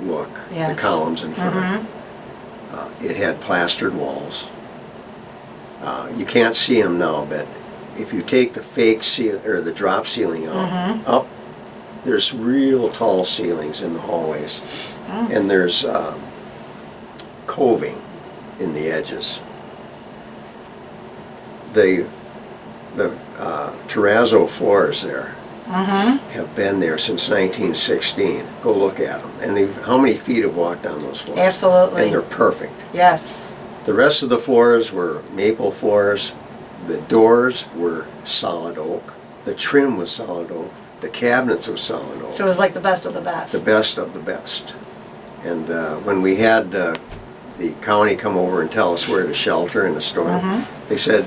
look, Yes. the columns in front. It had plastered walls. You can't see them now, but if you take the fake or the drop ceiling out, up, there's real tall ceilings in the hallways, and there's coving in the edges. The terrazzo floors there have been there since 1916. Go look at them. And how many feet have walked down those floors? Absolutely. And they're perfect. Yes. The rest of the floors were maple floors. The doors were solid oak. The trim was solid oak. The cabinets were solid oak. So it was like the best of the best. The best of the best. And when we had the county come over and tell us where to shelter in the storm, they said,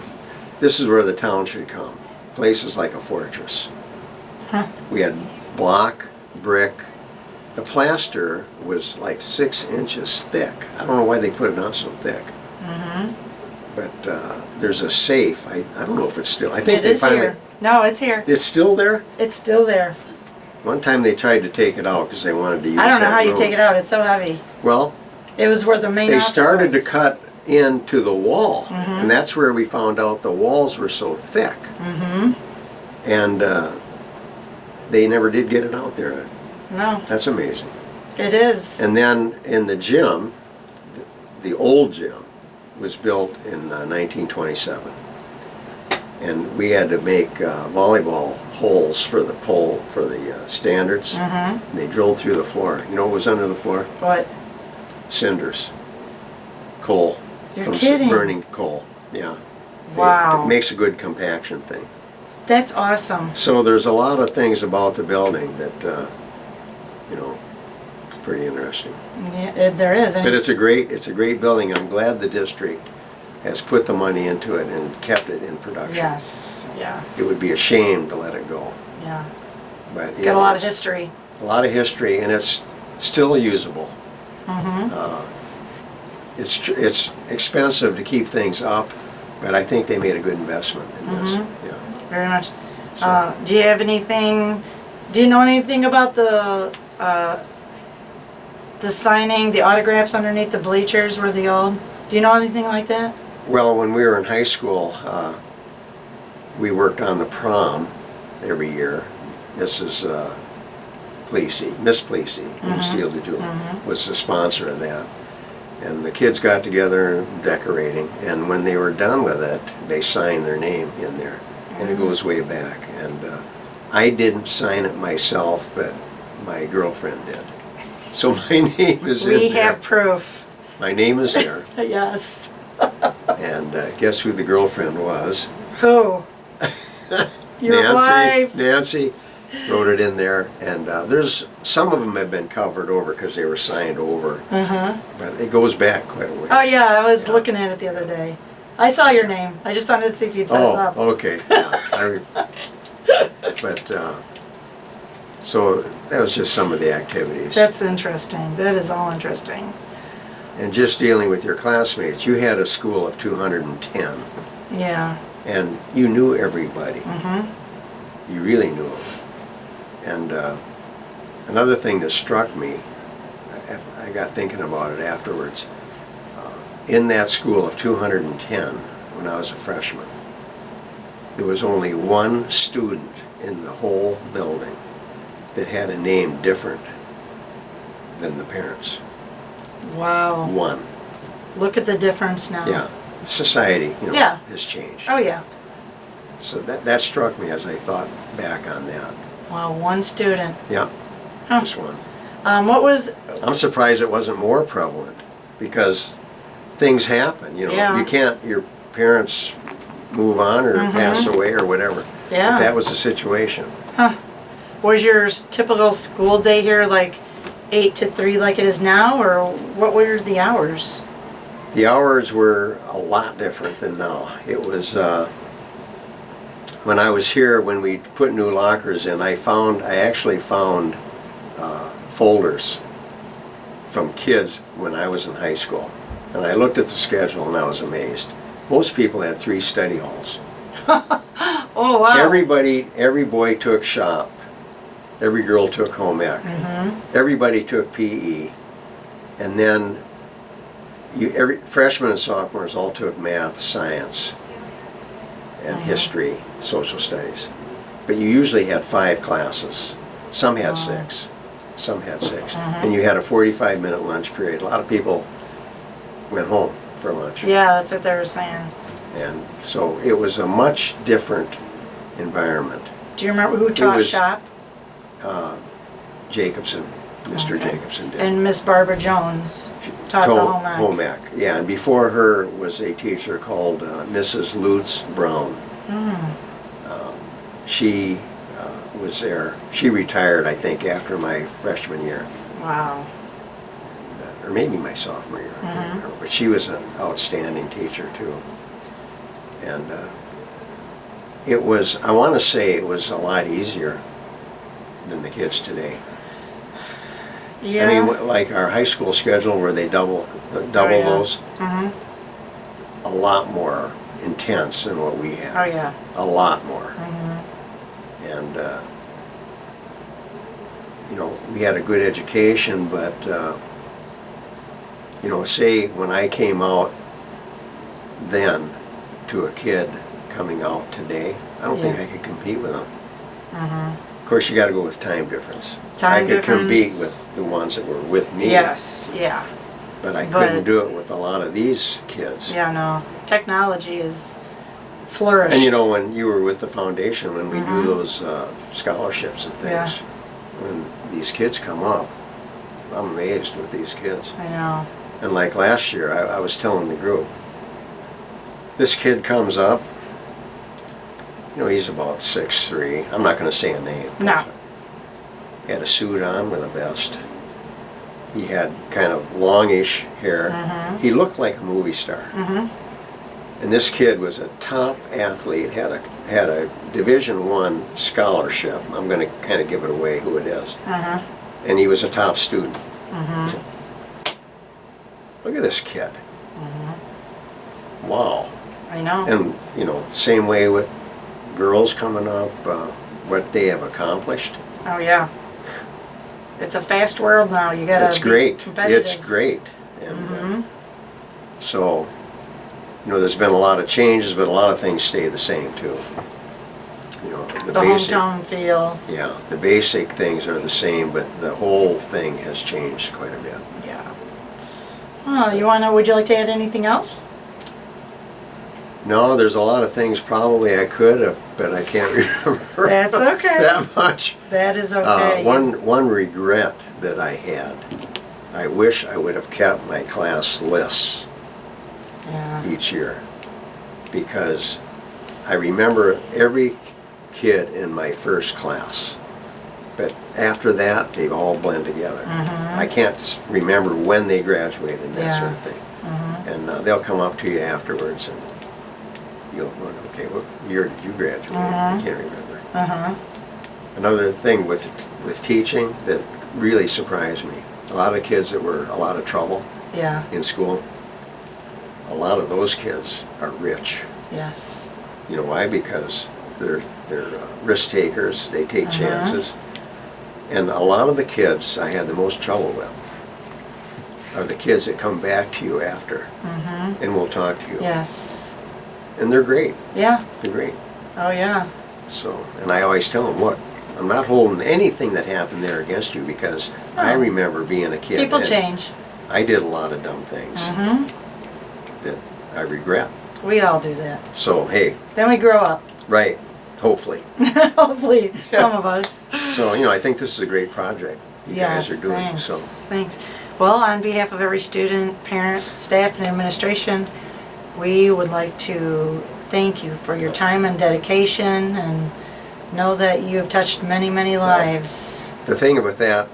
this is where the town should come. Places like a fortress. We had block, brick. The plaster was like 6 inches thick. I don't know why they put it on so thick. But there's a safe. I don't know if it's still. I think It they is finally. here. No, it's here. It's still there. It's still there. One time they tried to take it out because they wanted to use. I don't know that how you room. take it out. It's so heavy. Well, It was where the main they office started to was. cut into the wall, and that's where we found out the walls were so thick. And they never did get it out there. No, That's amazing. it is. And then in the gym, the old gym was built in 1927. And we had to make volleyball holes for the pole, for the standards. And they drilled through the floor. You know what was under the floor? What? Cinders. Coal. You're from kidding. burning coal. Yeah. Wow. It makes a good compaction thing. That's awesome. So there's a lot of things about the building that, it's pretty interesting. Yeah, there is. But it's a great building. I'm glad the district has put the money into it and kept it in production. Yes. Yeah. It would be a shame to let it go. Yeah. But Got a lot of history. A lot of history, and it's still usable. It's expensive to keep things up, but I think they made a good investment in this. Yeah. Very much. Do you have anything? Do you know anything about the signing, the autographs underneath the bleachers were the old? Do you know anything like that? Well, when we were in high school, we worked on the prom every year. Mrs. Plesey, Miss Plesey, in Steel de Jewel, was the sponsor of that. And the kids got together decorating, and when they were done with it, they signed their name in there. And it goes way back. And I didn't sign it myself, but my girlfriend did. So my name is in there. We have proof. My name is there. Yes. And guess who the girlfriend was? Who? Your wife. Nancy wrote it in there, and there's some of them have been covered over because they were signed over. But it goes back quite a ways. Oh yeah, I was looking at it the other day. I saw your name. I just wanted to see if you'd fess up. Okay. Yeah. So that was just some of the activities. That's interesting. That is all interesting. And just dealing with your classmates, you had a school of 210, Yeah. and you knew everybody. You really knew them. And another thing that struck me, I got thinking about it afterwards, in that school of 210, when I was a freshman, there was only one student in the whole building that had a name different than the parents. Wow. One. Look at the difference now. Yeah. Society, Yeah. has changed. Oh yeah. So that struck me as I thought back on that. Wow, one student. Yeah, Huh. just one. What was? I'm surprised it wasn't more prevalent because things happen, Yeah. You can't, your parents move on or pass away or whatever. Yeah. But that was the situation. Was your typical school day here like 8 to 3 like it is now, or what were the hours? The hours were a lot different than now. It was, when I was here, when we put new lockers in, I actually found folders from kids when I was in high school. And I looked at the schedule and I was amazed. Most people had 3 study halls. Oh wow. Every boy took shop. Every girl took home ec. Everybody took PE. And then every freshmen and sophomores all took math, science, and history, social studies. But you usually had 5 classes. Some had 6. Some had 6. And you had a 45-minute lunch period. A lot of people went home for lunch. Yeah, that's what they were saying. And so it was a much different environment. Do you remember who taught was- shop? Jacobson, Mr. Okay. Jacobson did. And Miss Barbara Jones taught the home ec. Home ec, yeah, and before her was a teacher called Mrs. Lutz Brown. She was there. She retired, I think, after my freshman year, Wow. or maybe my sophomore year. I can't remember. But she was an outstanding teacher too. And it was, I want to say, it was a lot easier than the kids today. Yeah. I mean, like our high school schedule where they double yeah. those, a lot more intense than what we had. Oh, yeah. A lot more. And, you know, we had a good education, but, you know, say when I came out then to a kid coming out today, I don't think Yeah. I could compete with them. Of course, you got to go with time difference. Time I could compete difference. with the ones that were with me, Yes, yeah. but I But- couldn't do it with a lot of these kids. Yeah, no. Technology is flourished. And you know, when you were with the foundation, when we do those scholarships and Yeah. things, when these kids come up, I'm amazed with these kids. I know. And like last year, I was telling the group, this kid comes up, you know, he's about 6'3". I'm not going to say a name. No. He had a suit on with a vest. He had kind of longish hair. He looked like a movie star. And this kid was a top athlete, had a Division I scholarship. I'm going to kind of give it away who it is. And he was a top student. Look at this kid. Wow. I know. And, you know, same way with girls coming up, what they have accomplished. Oh, yeah. It's a fast world now. You gotta It's be great. competitive. It's great. And so, you know, there's been a lot of changes, but a lot of things stay the same too. You know, The hometown feel. yeah, the basic things are the same, but the whole thing has changed quite a bit. Yeah. Oh, would you like to add anything else? No, there's a lot of things probably I could have, but I can't remember. That's okay. that much. That is okay. One regret that I had, I wish I would have kept my class lists Yeah. each year, because I remember every kid in my first class, but after that they all blend together. I can't remember when they graduated and that Yeah. sort of thing. And they'll come up to you afterwards and you'll wonder, okay, what year did you graduate? I can't remember. Another thing with teaching that really surprised me, a lot of kids that were a lot of trouble Yeah. in school, a lot of those kids are rich. Yes. You know why? Because they're risk takers, they take chances. And a lot of the kids I had the most trouble with are the kids that come back to you after and will talk to you. Yes. And they're great, Yeah. they're great. Oh, yeah. So, and I always tell them, look, I'm not holding anything that happened there against you, because I remember being a kid. People and change. I did a lot of dumb things that I regret. We all do that. So, hey, Then we grow up. right, hopefully. Hopefully, some of us. So, you know, I think this is a great project you Yes, guys are doing. thanks. So, Thanks. Well, on behalf of every student, parent, staff, and administration, we would like to thank you for your time and dedication, and know that you have touched many, many lives. the thing with that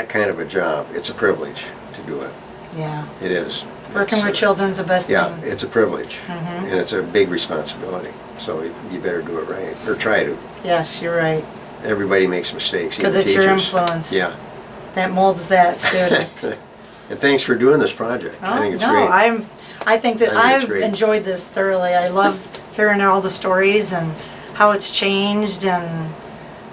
kind of a job, it's a privilege to do it. Yeah. It is. Working It's, with children's the best Yeah, thing. it's a privilege, and it's a big responsibility. So you better do it right, or try to. Yes, you're right. Everybody makes mistakes, even Because it's teachers. your influence. Yeah. That molds that student. And thanks for doing this project. I think it's no, great. I think that I think it's I've great. enjoyed this thoroughly. I love hearing all the stories and how it's changed and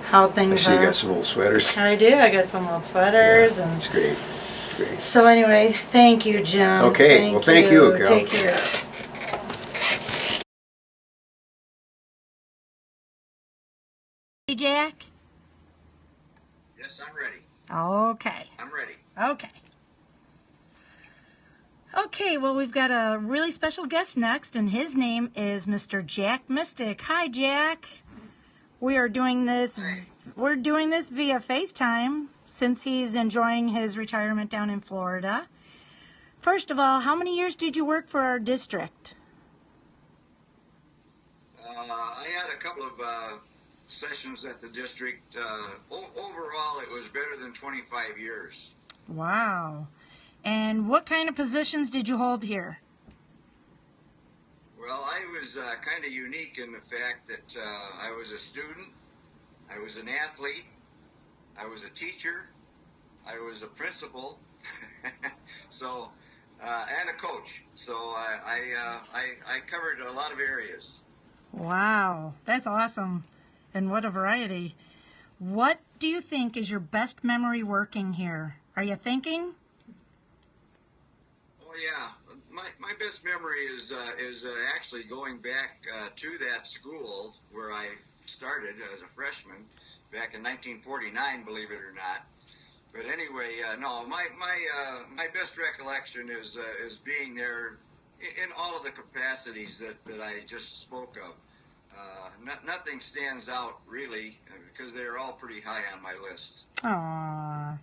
how I things see you are. got some old sweaters. I do. I got some old sweaters and. It's great. It's great. So anyway, thank you, Jim. Okay, well, thank you, Carol. Take care. Hey, Jack. Yes, I'm ready. Okay. I'm ready. Okay. Okay, well, we've got a really special guest next, and his name is Mr. Jack Mystic. Hi, Jack. We are doing this. We're doing this via FaceTime since he's enjoying his retirement down in Florida. First of all, how many years did you work for our district? I had a couple of sessions at the district. Overall, it was better than 25 years. Wow. And what kind of positions did you hold here? Well, I was kind of unique in the fact that I was a student, I was an athlete, I was a teacher, I was a principal, so and a coach. So I covered a lot of areas. Wow, that's awesome. And what a variety. What do you think is your best memory working here? Are you thinking? Oh yeah, my best memory is actually going back to that school where I started as a freshman back in 1949, believe it or not. But anyway, no, my best recollection is being there in all of the capacities that I just spoke of. Nothing stands out really because they're all pretty high on my list. Aww.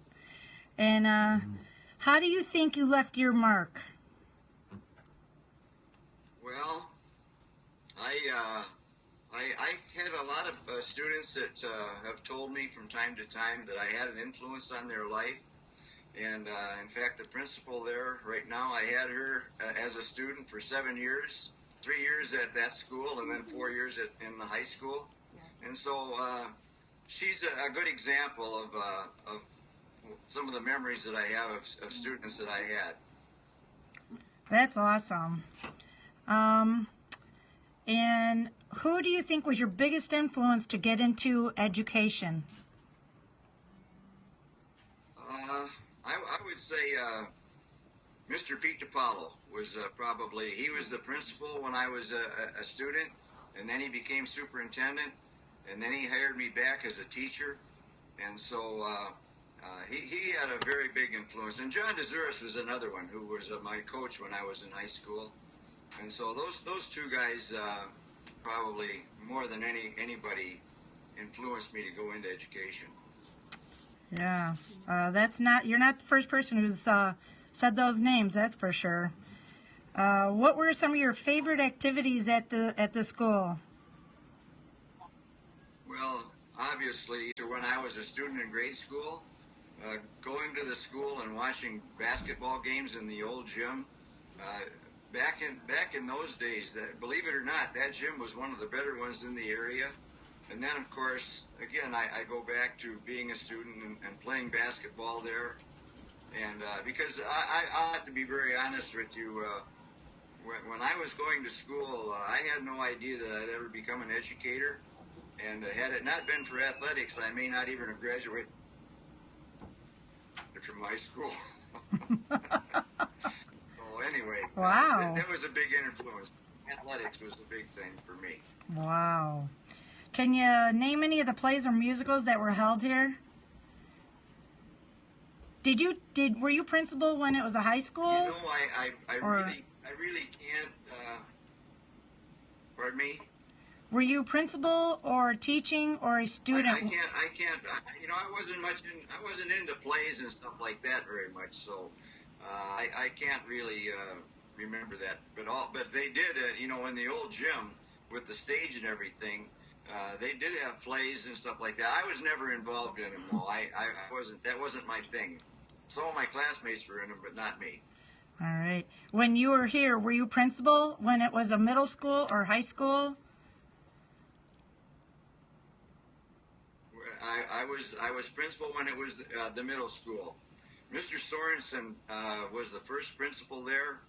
And how do you think you left your mark? Well, I had a lot of students that have told me from time to time that I had an influence on their life. And in fact, the principal there right now, I had her as a student for 7 years, 3 years at that school, and then 4 years in the high school. And so she's a good example of some of the memories that I have of students that I had. That's awesome. And who do you think was your biggest influence to get into education? I would say Mr. Pete DiPaolo was probably, he was the principal when I was a student, and then he became superintendent, and then he hired me back as a teacher, and so he had a very big influence. And John DeZuris was another one who was my coach when I was in high school. And so those two guys probably more than anybody influenced me to go into education. Yeah, you're not the first person who's said those names, that's for sure. What were some of your favorite activities at the school? Well, obviously, when I was a student in grade school, going to the school and watching basketball games in the old gym. Back in those days, believe it or not, that gym was one of the better ones in the area. And then, of course, again, I go back to being a student and playing basketball there. And because I'll have to be very honest with you, when I was going to school, I had no idea that I'd ever become an educator. And had it not been for athletics, I may not even have graduated from high school. So anyway, wow. That was a big influence. Athletics was a big thing for me. Wow. Can you name any of the plays or musicals that were held here? Were you principal when it was a high school? You know, I really can't. Pardon me. Were you principal or teaching or a student? I can't. You know, I wasn't into plays and stuff like that very much, so I can't really remember that. But they did. You know, in the old gym with the stage and everything. They did have plays and stuff like that. I was never involved in them, though. I wasn't. That wasn't my thing. Some of my classmates were in them, but not me. All right. When you were here, were you principal when it was a middle school or high school? I was principal when it was the middle school. Mr. Sorensen was the first principal there,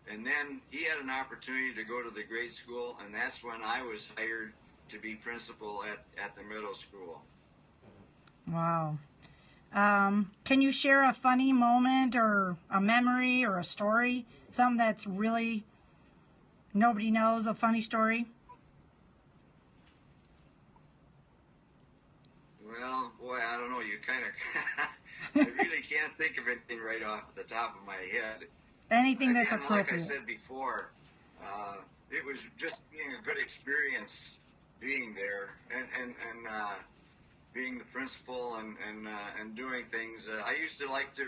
and then he had an opportunity to go to the grade school, and that's when I was hired to be principal at the middle school. Wow. Can you share a funny moment or a memory or a story? Something that's really nobody knows, a funny story? Well, boy, I don't know. You kind of, I really can't think of anything right off the top of my head. Anything that's appropriate. Like I said before, it was just being a good experience being there and being the principal and doing things. I used to like to.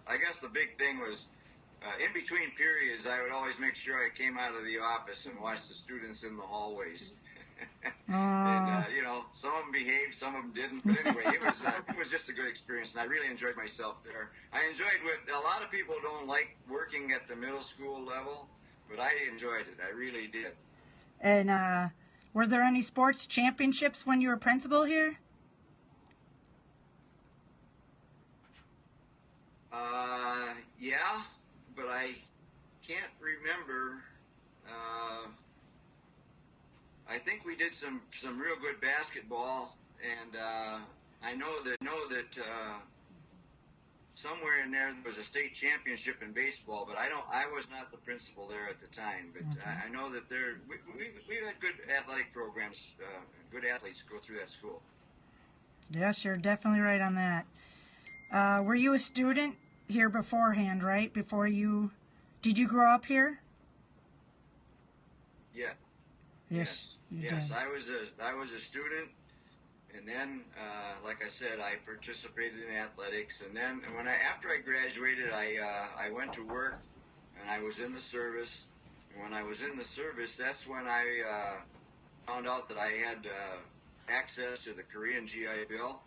I guess the big thing was in between periods, I would always make sure I came out of the office and watched the students in the hallways. And you know, some of them behaved, some of them didn't. But anyway, it was just a good experience, and I really enjoyed myself there. I enjoyed what a lot of people don't like working at the middle school level, but I enjoyed it. I really did. And were there any sports championships when you were principal here? Yeah, but I can't remember. I think we did some real good basketball, and I know that somewhere in there was a state championship in baseball, but I was not the principal there at the time. But I know that we had good athletic programs, good athletes go through that school. Yes, you're definitely right on that. Were you a student here beforehand, right? Did you grow up here? Yeah. Yes, you Yes. did. I was a student, and then, like I said, I participated in athletics, and then after I graduated, I went to work, and I was in the service. And when I was in the service, that's when I found out that I had access to the Korean GI Bill,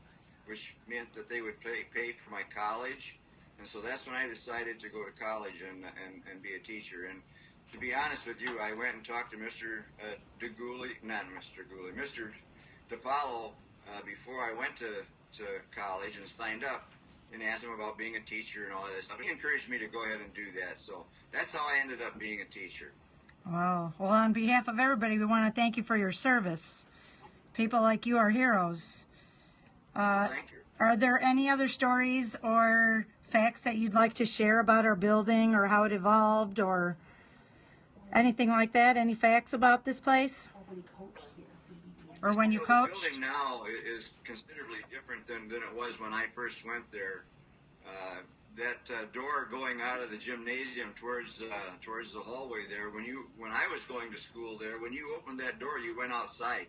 which meant that they would pay for my college. And so that's when I decided to go to college and be a teacher. And to be honest with you, I went and talked to Mr. Mr. DePaulo before I went to college and signed up, and asked him about being a teacher and all that stuff. He encouraged me to go ahead and do that. So that's how I ended up being a teacher. Wow. Well, on behalf of everybody, we want to thank you for your service. People like you are heroes. Thank you. Are there any other stories or facts that you'd like to share about our building or how it evolved or anything like that? Any facts about this place? Or when you The coached? building now is considerably different than it was when I first went there. That door going out of the gymnasium towards the hallway there, when I was going to school there, when you opened that door, you went outside.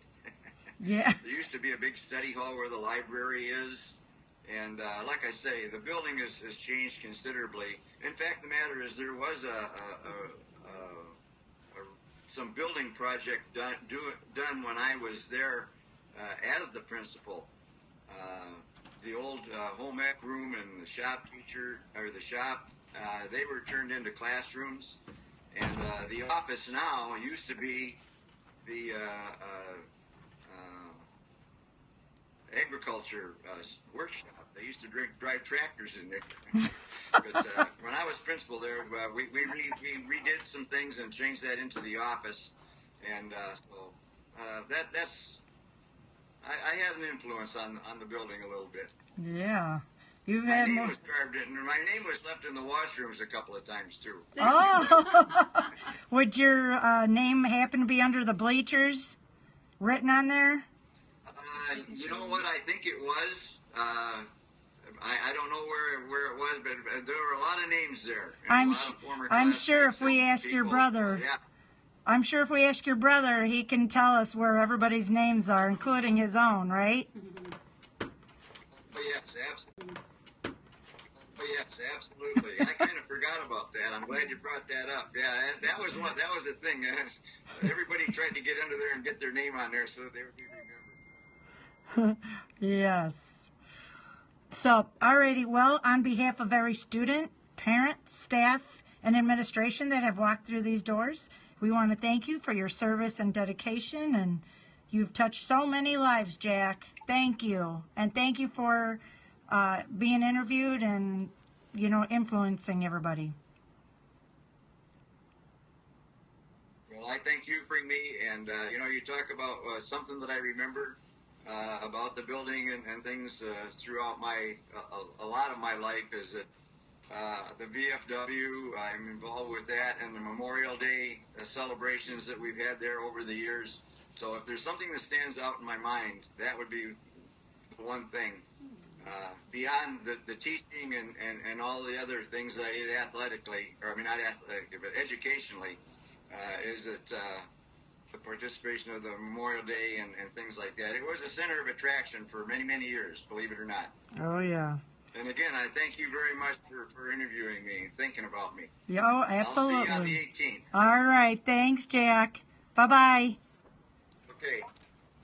Yeah. There used to be a big study hall where the library is, and like I say, the building has changed considerably. In fact, the matter is there was some building project done when I was there as the principal. The old home ec room and the shop teacher, or the shop, they were turned into classrooms. And the office now used to be the agriculture workshop. They used to drive tractors in there. But when I was principal there, we redid some things and changed that into the office. And so that's I had an influence on the building a little bit. Yeah. You've My had name more. was carved in, and my name was left in the washrooms a couple of times too. Oh! Would your name happen to be under the bleachers written on there? You know what? I think it was. I don't know where it was, but there were a lot of names there. I'm sure if we ask your brother, Yeah. I'm sure if we ask your brother, he can tell us where everybody's names are, including his own, right? Oh, yes, absolutely. I kind of forgot about that. I'm glad you brought that up. Yeah, that was the thing. Everybody tried to get under there and get their name on there so that they would be remembered. Yes. So, alrighty, well, on behalf of every student, parent, staff, and administration that have walked through these doors, we want to thank you for your service and dedication, and you've touched so many lives, Jack. Thank you. And thank you for being interviewed and, influencing everybody. Well, I thank you for me, and you talk about something that I remember about the building and things throughout a lot of my life is that the VFW, I'm involved with that, and the Memorial Day celebrations that we've had there over the years. So if there's something that stands out in my mind, that would be the one thing. Beyond the teaching and all the other things that I did athletically, not athletically, but educationally, is that the participation of the Memorial Day and things like that. It was a center of attraction for many, many years, believe it or not. Oh, yeah. And again, I thank you very much for interviewing me and thinking about me. Yeah, oh, I'll see you on the 18th. All right. Thanks, Jack. Bye-bye. Okay.